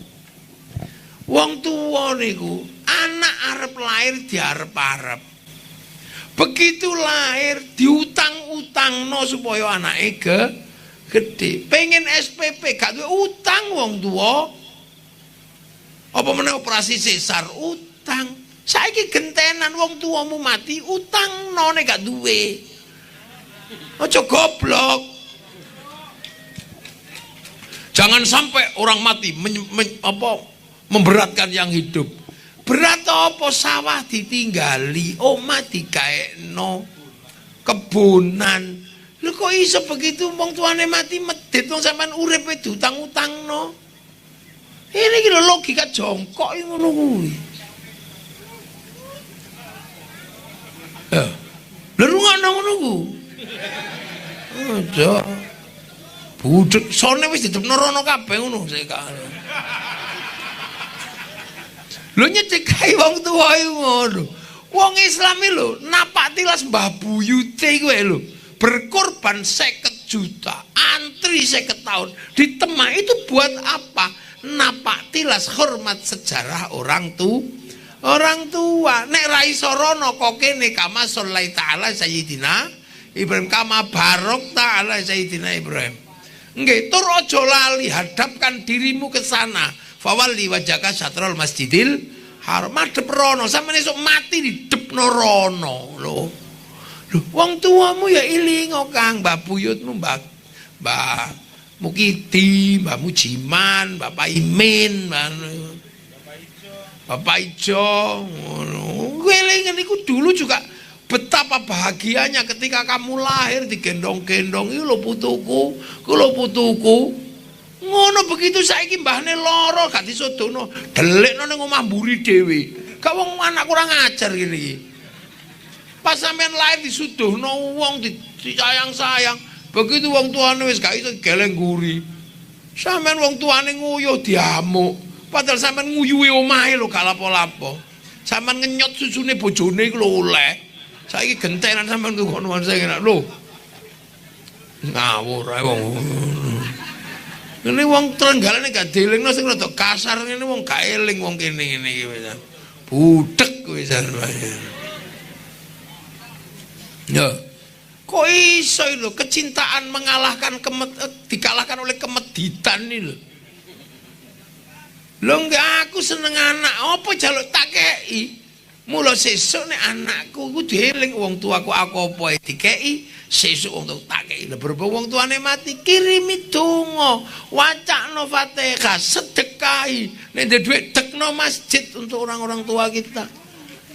Wong tuwa niku anak arep lahir diarep-arep. Begitu lahir diutang-utangno supaya anake gede. Pengen SPP gak duwe utang wong tuwa. Apa meneh operasi sesar utang. Saiki gentenan wong tuamu mati utangno nek gak duwe. Aja goblok. Jangan sampai orang mati memberatkan yang hidup. Berat apa sawah ditinggali, omah digaekno, kebunan. Lho kok iso begitu wong tuane mati medhit wong sampean urip diutang-utangno. Ini iki lho logika jongkok ngono kuwi. Lha rungokno ngono kuwi. Aja. Budhek sone wis didepno rono kabeh ngono sik. Lho nyedekahi wong tuwa iku ngono. Wong Islam iki lho napak tilas Mbah Buyute iku lho berkorban 50 juta, antri 50 tahun. Di Demak itu buat apa? Napak tilas hormat sejarah orang tua. Nek rai sorono kok kene kama sholai ta'ala Sayyidina Ibrahim, kama barok ta'ala Sayyidina Ibrahim. Nggih, tur aja lali, hadapkan dirimu ke sana. Fawalli wajhaka syatrul masjidil haram. Madhep rono, sampeyan esuk mati didepno rono lho. Wong tuamu ya ilingo Kang, Mbah buyutmu, Mbah Mukiti, Mbah Mujiman, Bapak Imin, Bapak Ijo, elingan iku dulu juga betapa bahagianya ketika kamu lahir digendong-gendong, iki lho putuku, ku lho putuku. Ngono begitu saiki mbahne lara gak disodono, delikno ning omah mburi dhewe. Gak wong anak kurang ajar ngene iki. Pas sampean lahir disuduhno wong disayang-sayang. Begitu wong tuane wis gak iso geleng guri. Sampean wong tuane nguyuh diamuk. Padahal sampean nguyuhi omahe lho gak lapo-lapo. Sampean ngenyot susune bojone iku lho oleh. Saiki gentenan sampean ngono sing enak lho. Ngawur ae wong. Ngene wong Trenggalane gak dielingno sing rada kasar ngene wong gak eling wong kene ngene iki wis. Budhek wis ya. Kok iso lho kecintaan mengalahkan dikalahkan oleh kemeditan ini lho. Lho enggak, aku seneng anak, apa jaluk tak kei. Mula sesuk nek anakku ku dieling wong tuaku aku apa dikei, sesuk wong tuaku tak kei. Lha berhubung wong tuane mati, kirimi donga, wacakno Fatihah, sedekahi. Nek ndek dhuwit dekno masjid untuk orang-orang tua kita.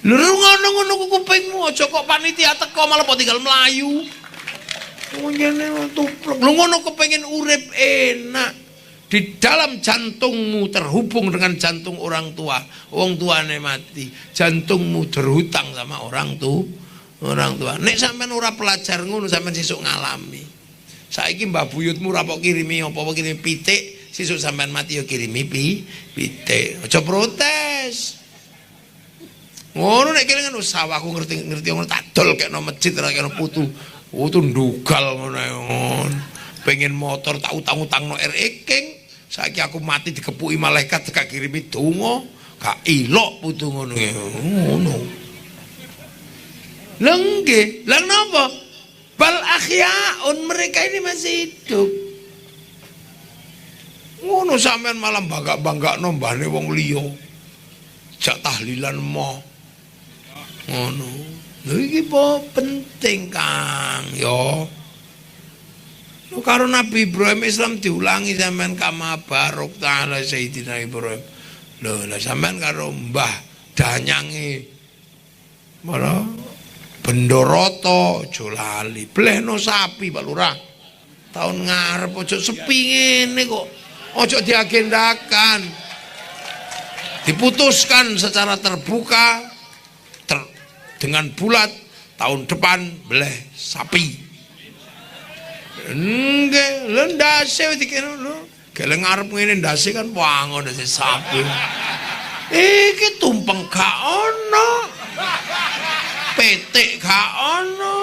Lho ngono-ngono ku kupingmu, aja kok panitia teko malah kok tinggal melayu. Ngene tuplek. Lho ngono kepengin urip enak. Di dalam jantungmu terhubung dengan jantung orang tua. Wong tuane mati, jantungmu berhutang sama orang tua. Nek sampean ora pelajar ngono sampean sesuk ngalami. Saiki mbah buyutmu ora kok kirimi apa-apa kirimi pitik, sesuk sampean mati ya kirimi pitik. Aja protes. Ngono nek kelingan sawahku ngerti ngono tak dol kekno masjid ora kena putu. Putu ndugal ngono. Pengen motor tak utang-utangno King. Saiki aku mati dikepuki malaikat gak kirimi donga, gak ilok putu ngono. Ngono. Lha nggih, lha napa? Bal ahyaun, mereka ini masih hidup. Ngono sampean malah bangga-banggakno mbahne wong liya. Jak tahlilan mo. Ngono. Lha iki po penting Kang, yo. Lho karo Nabi Ibrahim Islam diulangi sampean kama barok ta'ala Sayyidina Ibrahim. Lho lah sampean karo Mbah Danyange mana Bendoroto aja lali. Blehno sapi Pak Lurah. Tahun ngarep aja sepi ngene kok. Aja diagendakan. Diputuskan secara terbuka dengan bulat tahun depan bleh sapi. Nggih, lho ndase wis dikene lho. Geleng ngarep ngene ndase kan wangon ndase sapi. Iki tumpeng gak ono. Petik gak ono.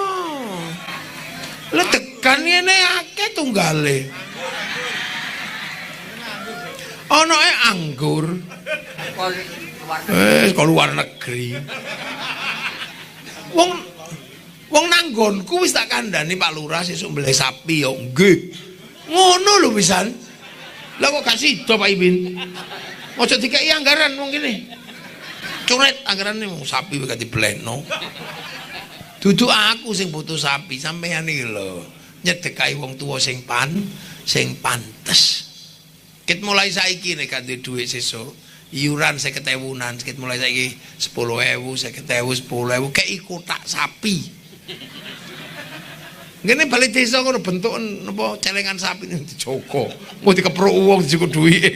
Lha tekan ngene akeh tunggale. Ono anggur. Kok luar negeri. Wong nanggonku wis tak kandhani Pak Lurah sesuk mbeleh sapi ya nggih. Ngono lho pisan. Lah kok gak sida Pak Imin. Aja dikeki anggaran wong kene. Curet anggarane wong sapi wis gak diblehno. Dudu aku sing butuh sapi, sampeyan iki lho. Nyedekahi wong tuwa sing pantes. Kit mulai saiki nek gak duwe dhuwit sesuk, iuran 50.000-an, kit mulai saiki 10.000, 50.000, 10.000 kei kotak sapi. Ngene balik desa ngono bentuk napa celengan sapi dijogo. Mau dikepruk wong dicukup duwike.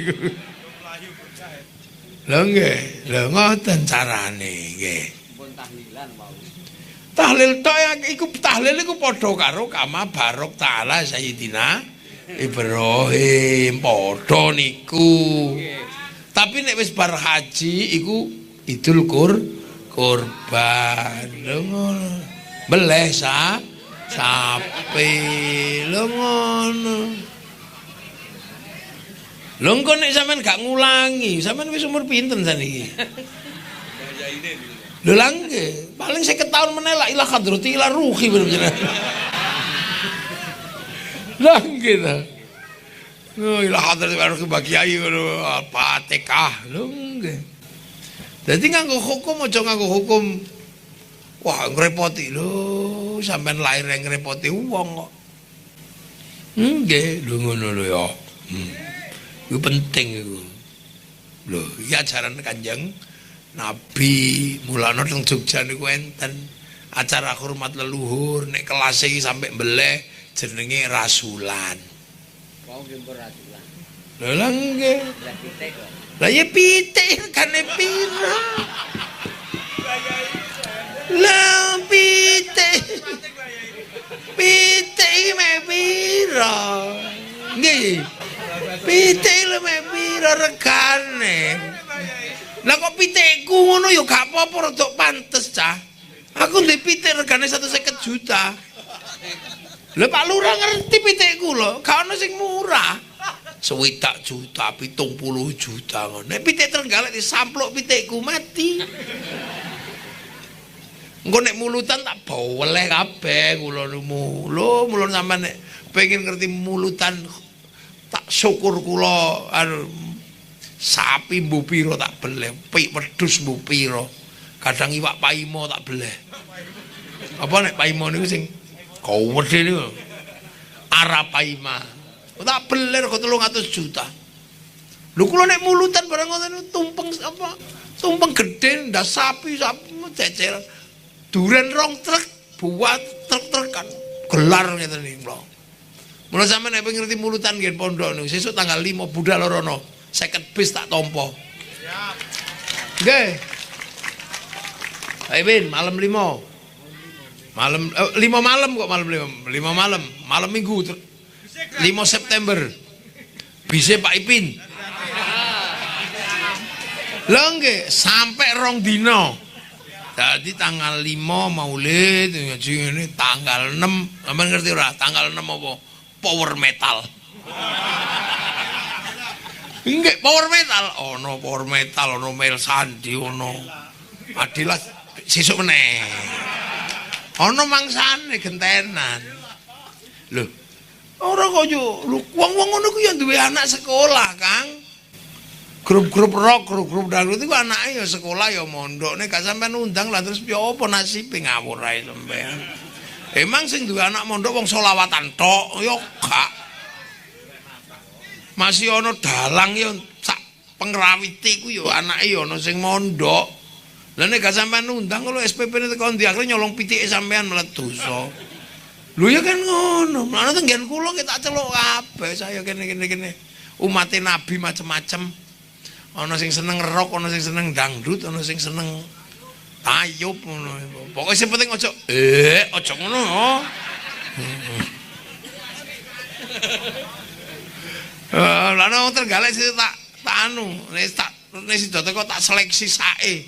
Lha nggih, lha ngoten carane nggih. Pun tahlilan mau. Tahlil tok iku tahlil iku padha karo kama barok ta'ala Sayyidina Ibrahim, padha niku. Tapi nek wis bar haji iku Idul Kurban. Lho ngono. Beleh Sapi lho ngono. Lho engko nek sampean gak ngulangi, sampean wis umur pinten saniki? Lho lha nggih, paling 50 tahun meneh la ilah hadrati ila ruhi bener-bener. Lah nggih ta. Oh, ilah hadrati ila ruhi bagi kiai ngono, Fatihah lho nggih. Dadi nganggo hukum aja nganggo hukum. Wah, ngrepoti lho, sampean lahir yang ngrepoti wong kok. Nggih, lho ngono lho ya. Itu penting itu. Lho, iki ajaran Kanjeng Nabi. Mulane teng Jogja niku enten acara hormat leluhur, nek kelas iki sampai mbeleh jenenge rasulan. Wong jemput rasulan. Lho lha nggih. Lah ya pitik kane pira? Lah pitik. Pitik iki mek pira? Nggih. Pitik lho mek pira regane? Lah kok pitikku ngono ya gak apa-apa rada pantes cah. Aku ndek pitik regane 150 juta. Lah Pak Lurah ngerti pitikku lho, gak ono sing murah. 60 juta, 70 juta ngono. Nek pitik Trenggalek disampluk pitikku mati. Engko nek mulutan tak baweleh kabeh kula mulun sampean nek pengen ngerti mulutan tak syukur kula sapi mbuh pira tak beleh, pik wedhus mbuh pira. Kadang iwak paimo tak beleh. Apa nek paimo niku sing gawedhe niku? Arapaima. Tak beleh kok 300 juta. Lho kula nek mulutan barang ngoten tumpeng apa? Tumpeng gedhe ndas sapi cecer. Duren rong truk buat truk-trukan gelar ngeten iki kula. Mula sampeyan nek ngerti mulutan nggih pondok niku sesuk tanggal 5 budal rono 50 bis tak tampa. Siap. Nggih. Ayo Ben, malam 5. Malam 5 malam kok malam 5 malam. Malam Minggu 5 September. Bise Pak Ipin. Lho nggih, sampai 2 dina. Jadi tanggal 5 Maulid ini tanggal 6, sampean ngerti ora? Tanggal 6 apa? Power metal. Nggih, power metal. Ono power metal, ono Mel Sandi, ono Adilah sesuk meneh. Ono mangsane gentenan. Lho, ora kok yo, wong-wong ngono ku yo duwe anak sekolah, Kang. Grup-grup rock, grup-grup dangdut itu anaknya ya sekolah ya mondok. Nek gak sampean undang lah terus piye apa nasibe ngawur ae sampean. Emang sing duwe anak mondok wong selawatan tok ya gak. Masih ana dalang ya sak pengrawiti ku ya anake ya ana sing mondok. Lah nek gak sampean undang kalau SPP-ne teko ndi akhire nyolong pitike sampean meletus. Lho ya kan ngono. Mulane tenggen kula ki tak celuk kabeh saya kene. Umate Nabi macem-macem. Ana sing seneng rock, ana sing seneng dangdut, ana sing seneng tayub ngono. Pokoke sing penting aja ngono. Lah nang Trenggalek sih tak anu, nek sida teko tak seleksi sae.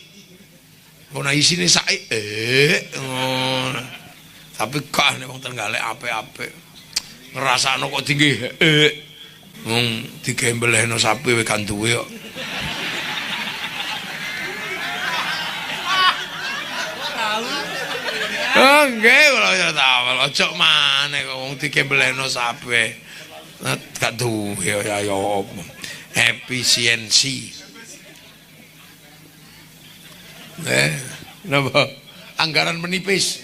Ngono isine sae ngono. Tapi gak nek wong Trenggalek apik-apik. Ngrasakno kok tinggi wong digembelehno sapi wis kan duwe kok. Oh nggih kula ya tawel aja maneh kok wong digembelehno sapi. Gak duwe ya apa. Efisiensi. Napa? Anggaran menipis.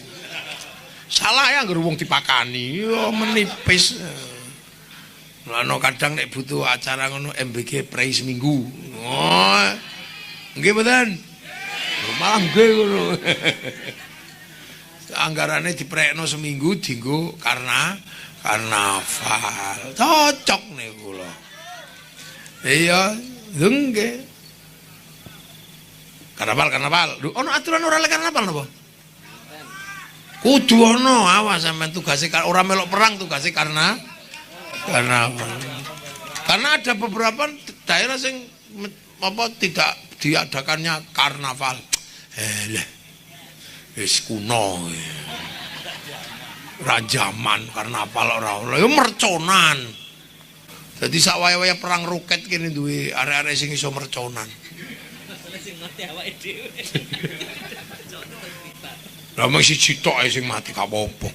Salah ya anggere wong dipakani yo menipis. Lano kadang nek butuh acara ngono MBG prei seminggu. Oh. Nggih mboten? Malah nggih ngono. Anggarane diprekno seminggu dienggo karnaval. Cocok niku lho. Iya, nggih. Karnaval. Lho ono aturan ora lek karnaval napa? Kudu ono, awas sampean tugase ora melok perang tugase karena ada beberapa daerah yang apa tidak diadakannya karnaval. Lah wis kuno. Rajaman karnaval ora ono. Ya merconan. Dadi sak waya-waya perang roket kene duwe arek-arek sing iso merconan. Sing mati awake dhewe. Lah mung siji tok ae sing mati gak apa-apa.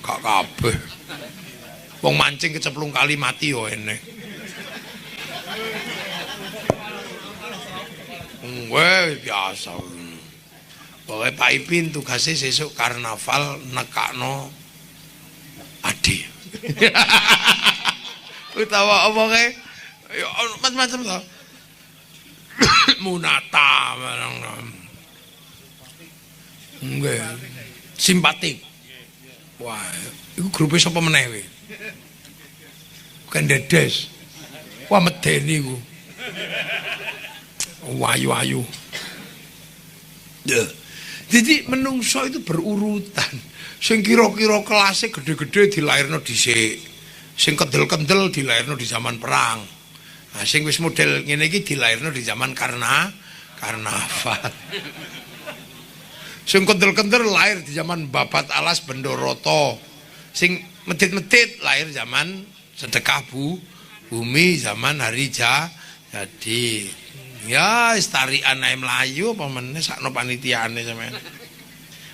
Gak kabeh. Wong mancing keceplung kali mati yo enek. Wah, biasa. Pokoke Pak Ipin tugasnya sesuk karnaval nekakno Ade. Utawa apa kae? Ya macam-macam to. Munata barang. Nggih. Simpatik. Wah, iku grupe sapa meneh kowe? Bukan Dedes. Wah medeni iku. Wayu-ayu. Ya. Jadi menungso itu berurutan. Sing kira-kira kelasnya gede-gede dilairno dhisik. Sing kendel-kendel dilairno di zaman perang. Nah, sing wis model ngene iki dilairno di zaman karnaval. Sing kendel-kendel lahir di zaman Babat Alas Bendoroto. Sing medit-medit lahir zaman sedekah bumi zaman hari jadi. Ya, tarian ae mlayu apa meneh sakno panitiane sampean.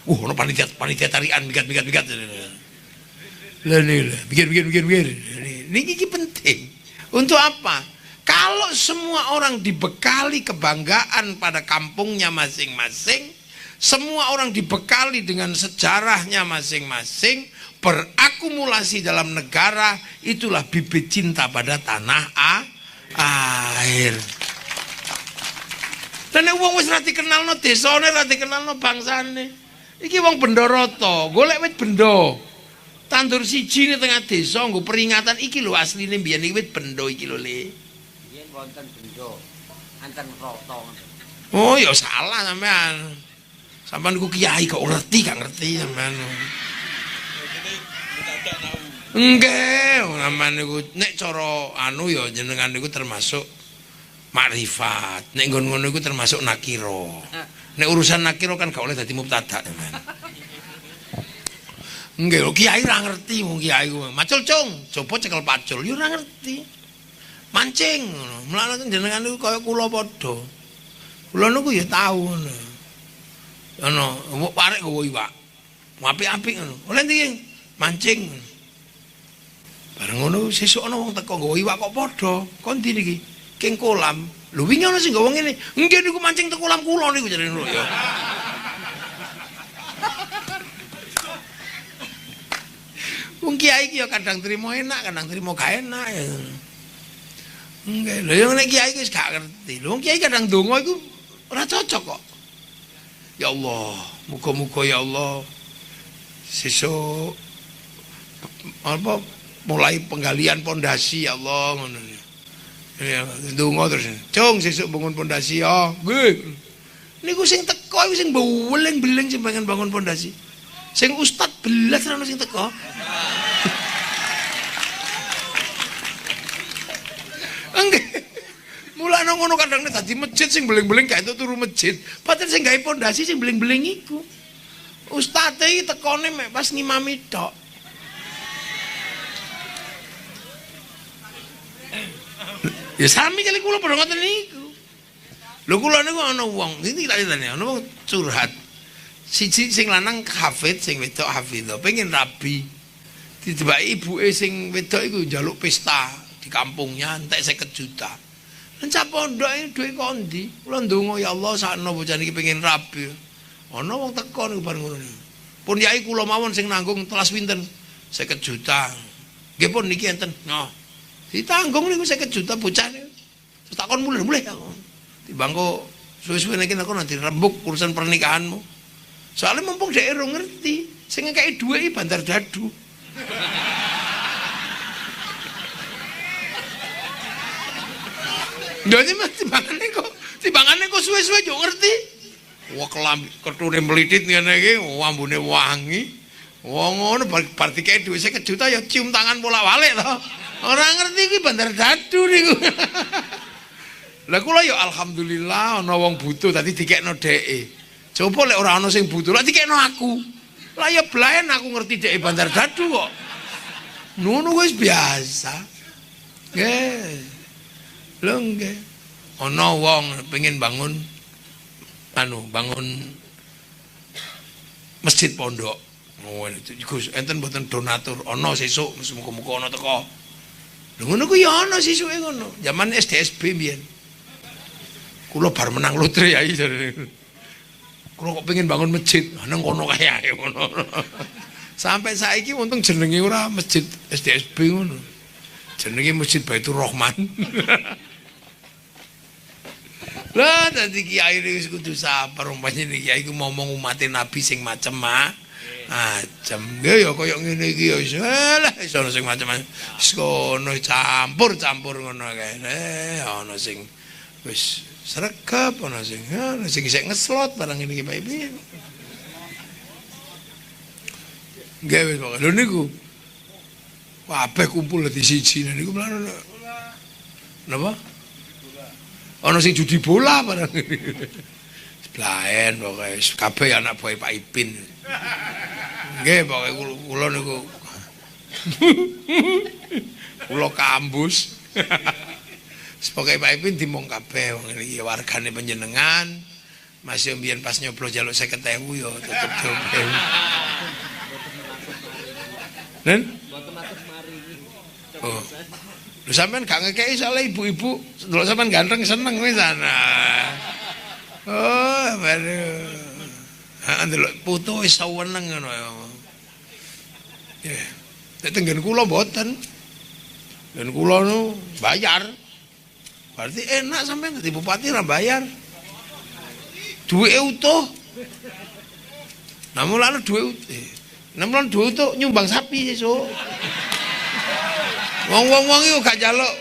Ono panitia tarian migat-migat. Lah mikir. Niki penting. Untuk apa? Kalau semua orang dibekali kebanggaan pada kampungnya masing-masing, semua orang dibekali dengan sejarahnya masing-masing, berakumulasi dalam negara, itulah bibit cinta pada tanah air. Dan wong wis ra dikenalno desane, ra dikenalno bangsane. Iki wong Bendoroto, golek wit bendo. Tandur siji ning tengah desa nggo peringatan iki lho asline mbiyen iki wit bendo iki lho Le. Biyen wonten bendo, anten roto. Oh, ya salah sampean. Sampean niku kiai kok ngerti sampean. Nggih, sampean niku nek cara anu ya jenengan niku termasuk makrifat. Nek ngono-ngono iku termasuk nakira. Nek urusan nakira kan gak oleh dadi mubtada, teman. Nggih, kiai ra ngerti wong kiai ku. Macul cung, coba cekel pacul, yo ora ngerti. Mancing ngono. Mulane jenengan niku kaya kula padha. Kula niku ya tau ngono. Ana, arek nggawa iwak. Apik-apik ngono. Oleh ndi mancing. Bareng ngono sesuk ana wong teko nggawa iwak kok padha. Kon ndi niki? King kolam. Lho wingi ana sing nggawa ngene. Nggih niku mancing teng kolam kula niku jarene lho ya. Wong kiai iki ya kadang trimo enak, kadang trimo gak enak ya. Nggih, lho yang nek kiai wis gak ngerti. Lho wong kiai kadang donga iku ora cocok kok. Ya Allah, muga-muga ya Allah sesuk apa mulai penggalian pondasi ya Allah ngono. Ya, ndonga terus. Cung sesuk bangun pondasi ya. Nggih. Niku sing teko iku sing beleng-beleng sing pengen bangun pondasi. Sing ustad belas ana sing teko. Enggak. Mulane ngono kadang dadi masjid sing beleng-beleng gak entuk turu masjid. Padahal sing gawe pondasi sing beleng-beleng iku. Ustade iki tekone mek pas ngimami tok. Ya sami kali kula padha ngoten niku. Lho kula niku ana wong, iki tak ditane, ana wong curhat. Siji sing lanang hafid, sing wedok hafidho, pengen rabi. Ditibaki ibuke sing wedok iku njaluk pesta di kampungnya entek 50 juta. Encap pondok iki dhuwit kondi? Kula ndonga ya Allah sakno bocah niki pengen rabi. Ana wong teko niku bareng ngono niku. Pun yai kula mawon sing nanggung telas pinten? 50 juta. Nggih pun niki enten. Noh. Ditanggung niku 50 juta bocah niku. Terus takon mulih aku. Timbang kok suwe-suwe nek aku nanti rembuk urusan pernikahanmu. Soalnya mumpung dhek ora ngerti, sing ngekeki dhuwit iki bandar dadu. Dadi timbangane kok suwe-suwe yo ngerti. Wah kelambi ketune melitit ngene iki, ambune wangi. Wong ngono bar dikeki dhuwit 50 juta ya cium tangan bolak-balik to. Ora ngerti iki bandar dadu niku. Lah kula ya alhamdulillah ana wong butuh dadi dikekno dheke. Coba lek ora ana sing butuh, lek dikekno aku. Lah ya blaen aku ngerti dhek Bandar Dadu kok. Ngono wis biasa. Nggih. Lho nggih. Ana wong pengen bangun bangun masjid pondok. Oh, Gus, enten mboten donatur. Ana sesuk, muga-muga ana teko. Lho ngono ku ya ana sesuke ngono. Zaman SDSB mbiyen. Kula bar menang lotre ya jare. Kula kok pengen bangun masjid, nang kono kae ae ngono. Sampai saiki untung jenenge ora masjid SDSB ngono. Jenenge Masjid Baitur Rahman. Lah dadi kiai wis kudu sabar umpamane kiai iku ngomong umat Nabi sing macem macem. Ya kaya ngene iki ya wis ana sing macem-macem. Wis kono campur-campur ngono kae. Ana sing wis sregep, ana sing isih ngeslot barang ini iki piye. Nggih wis kok. Lho niku kabeh kumpul di siji niku mlane. Napa? Ana sing judi bola barang ini. Blaen pokoke kabeh anak buah Pak Ipin. Nggih pokoke kula niku. Kula kampus. Pokoke Pak Ipin dimong kabeh wong iki wargane panjenengan. Masih mbiyen pas nyoblos jaluk 50.000 ya tetep coba. Nen? Oh. Lu sampean gak ngekei soalnya ibu-ibu ndelok sampean ganteng seneng wis ana. Oh, baru. Ndelok foto wis seneng ngono. Ya. Nek tenggen kula mboten. Dan kula nu bayar. Berarti enak sampean dadi bupati ra bayar. Duwe utuh. Namun lalu duwe utuh nyumbang sapi sesuk. Wong-wong iku gak jaluk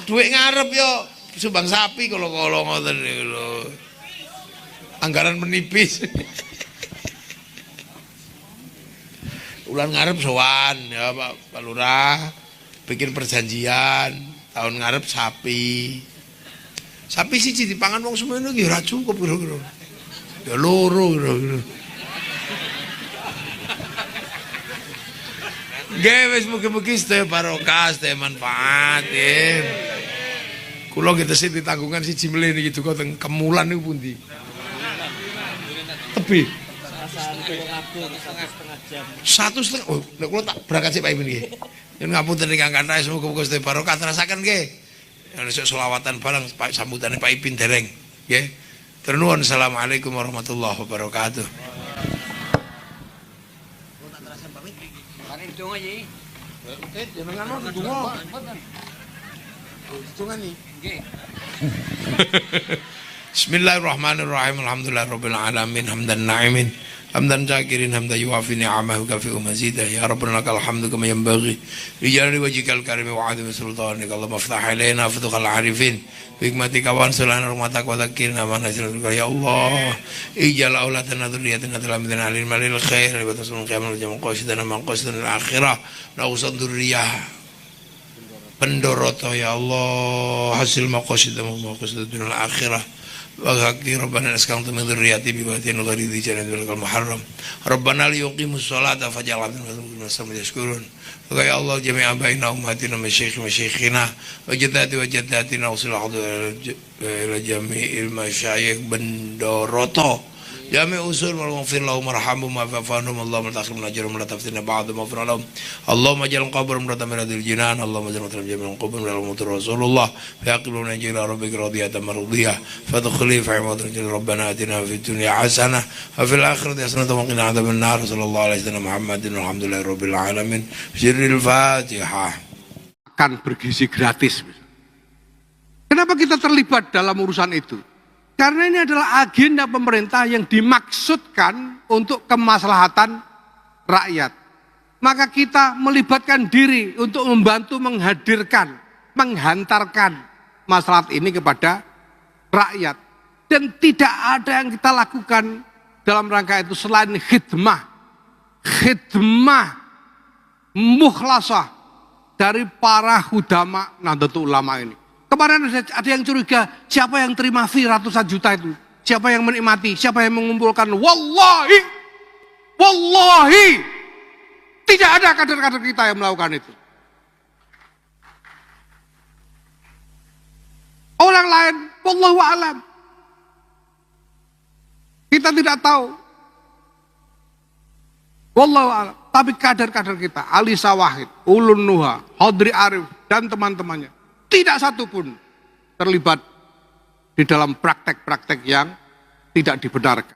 dhuwit ngarep yo sumbang sapi kala-kala ngoten niku lho. Anggaran menipis. Ulan ngarep sowan ya Pak Lurah bikin perjanjian tahun ngarep sapi. Sapi siji dipangan wong semono iki ora cukup kira-kira. Ya loro kira-kira. Nggih wis mugi-mugi sedaya barokah, sedaya manfaat nggih. Kula nggih tesih ditanggungan siji melih niki duka teng Kemulan niku pundi? Tebih. 1,5 jam. Oh, nek kula tak berangkat sik Pak Imin nggih. Yen ngapunten ingkang kathah muga-muga sedaya barokah terasaken nggih. Yen esuk selawatan bareng Pak sambutane Pak Ipin dereng nggih. Tur nuwun assalamualaikum warahmatullahi wabarakatuh. Donga iki. Jenengan ono donga. Donga ni. Nggih. Bismillahirrahmanirrahim. Alhamdulillahirabbil alamin hamdan na'imin. Hamdan syakirin hamdan yuwafi ni'amahu kafi'u mazidah. Ya Rabbana lakal hamdu kama yanbaghi li jalali wajhikal karim wa 'azimi sultanika. Allahumma iftah alaina futuhal arifin. Hikmatika wa ansulana rahmatak wa dzakirna ma nasruka ya Allah. Ijal aulatana dzurriyyatina talamidin alil malil khair wa tasun qiyamal jamal qasidana man qasidana al akhirah. La usad dzurriyyah pendoroto ya Allah hasil maqasidana maqasidana al akhirah. Wa rabbana askantu min dzurriyyati bi batin ghairi dhi jannatil muharram. Rabbana liyuqimus sholata faj'al afidatan minhum yashkurun. Ya Allah jami'a baina ummatina masyayikhina wa jaddatina usul ila jami'il masyayikh bendoroto jami' usul wal maghfir lahum warhamhum wa fa'anhum Allahumma takhir min ajrihim wa la taftina ba'da maghfir lahum Allahumma ja'al qabrahum radatan min adil jinan Allahumma ja'al jami'an qabrahum ala mutur Rasulullah faqiluna ila rabbika radiyatan mardiyah fadkhuli fi ibadatina rabbana atina fid dunya hasanah wa fil akhirati hasanah wa qina adzaban nar sallallahu alaihi wasallam Muhammadin walhamdulillahi rabbil alamin sirril Fatihah. Akan bergizi gratis. Kenapa kita terlibat dalam urusan itu? Karena ini adalah agenda pemerintah yang dimaksudkan untuk kemaslahatan rakyat. Maka kita melibatkan diri untuk membantu menghadirkan, menghantarkan maslahat ini kepada rakyat. Dan tidak ada yang kita lakukan dalam rangka itu selain khidmah. Khidmah mukhlasah dari para hudama Nahdlatul Ulama ini. Kemarin ada yang curiga, siapa yang terima fee ratusan juta itu? Siapa yang menikmati? Siapa yang mengumpulkan? Wallahi Wallahi, tidak ada kader-kader kita yang melakukan itu. Orang lain, wallahu a'lam. Kita tidak tahu. Wallahu a'lam. Tapi kader-kader kita, Ali Sawahid, Ulun Nuha, Hodri Arif, dan teman-temannya, tidak satu pun terlibat di dalam praktek-praktek yang tidak dibenarkan.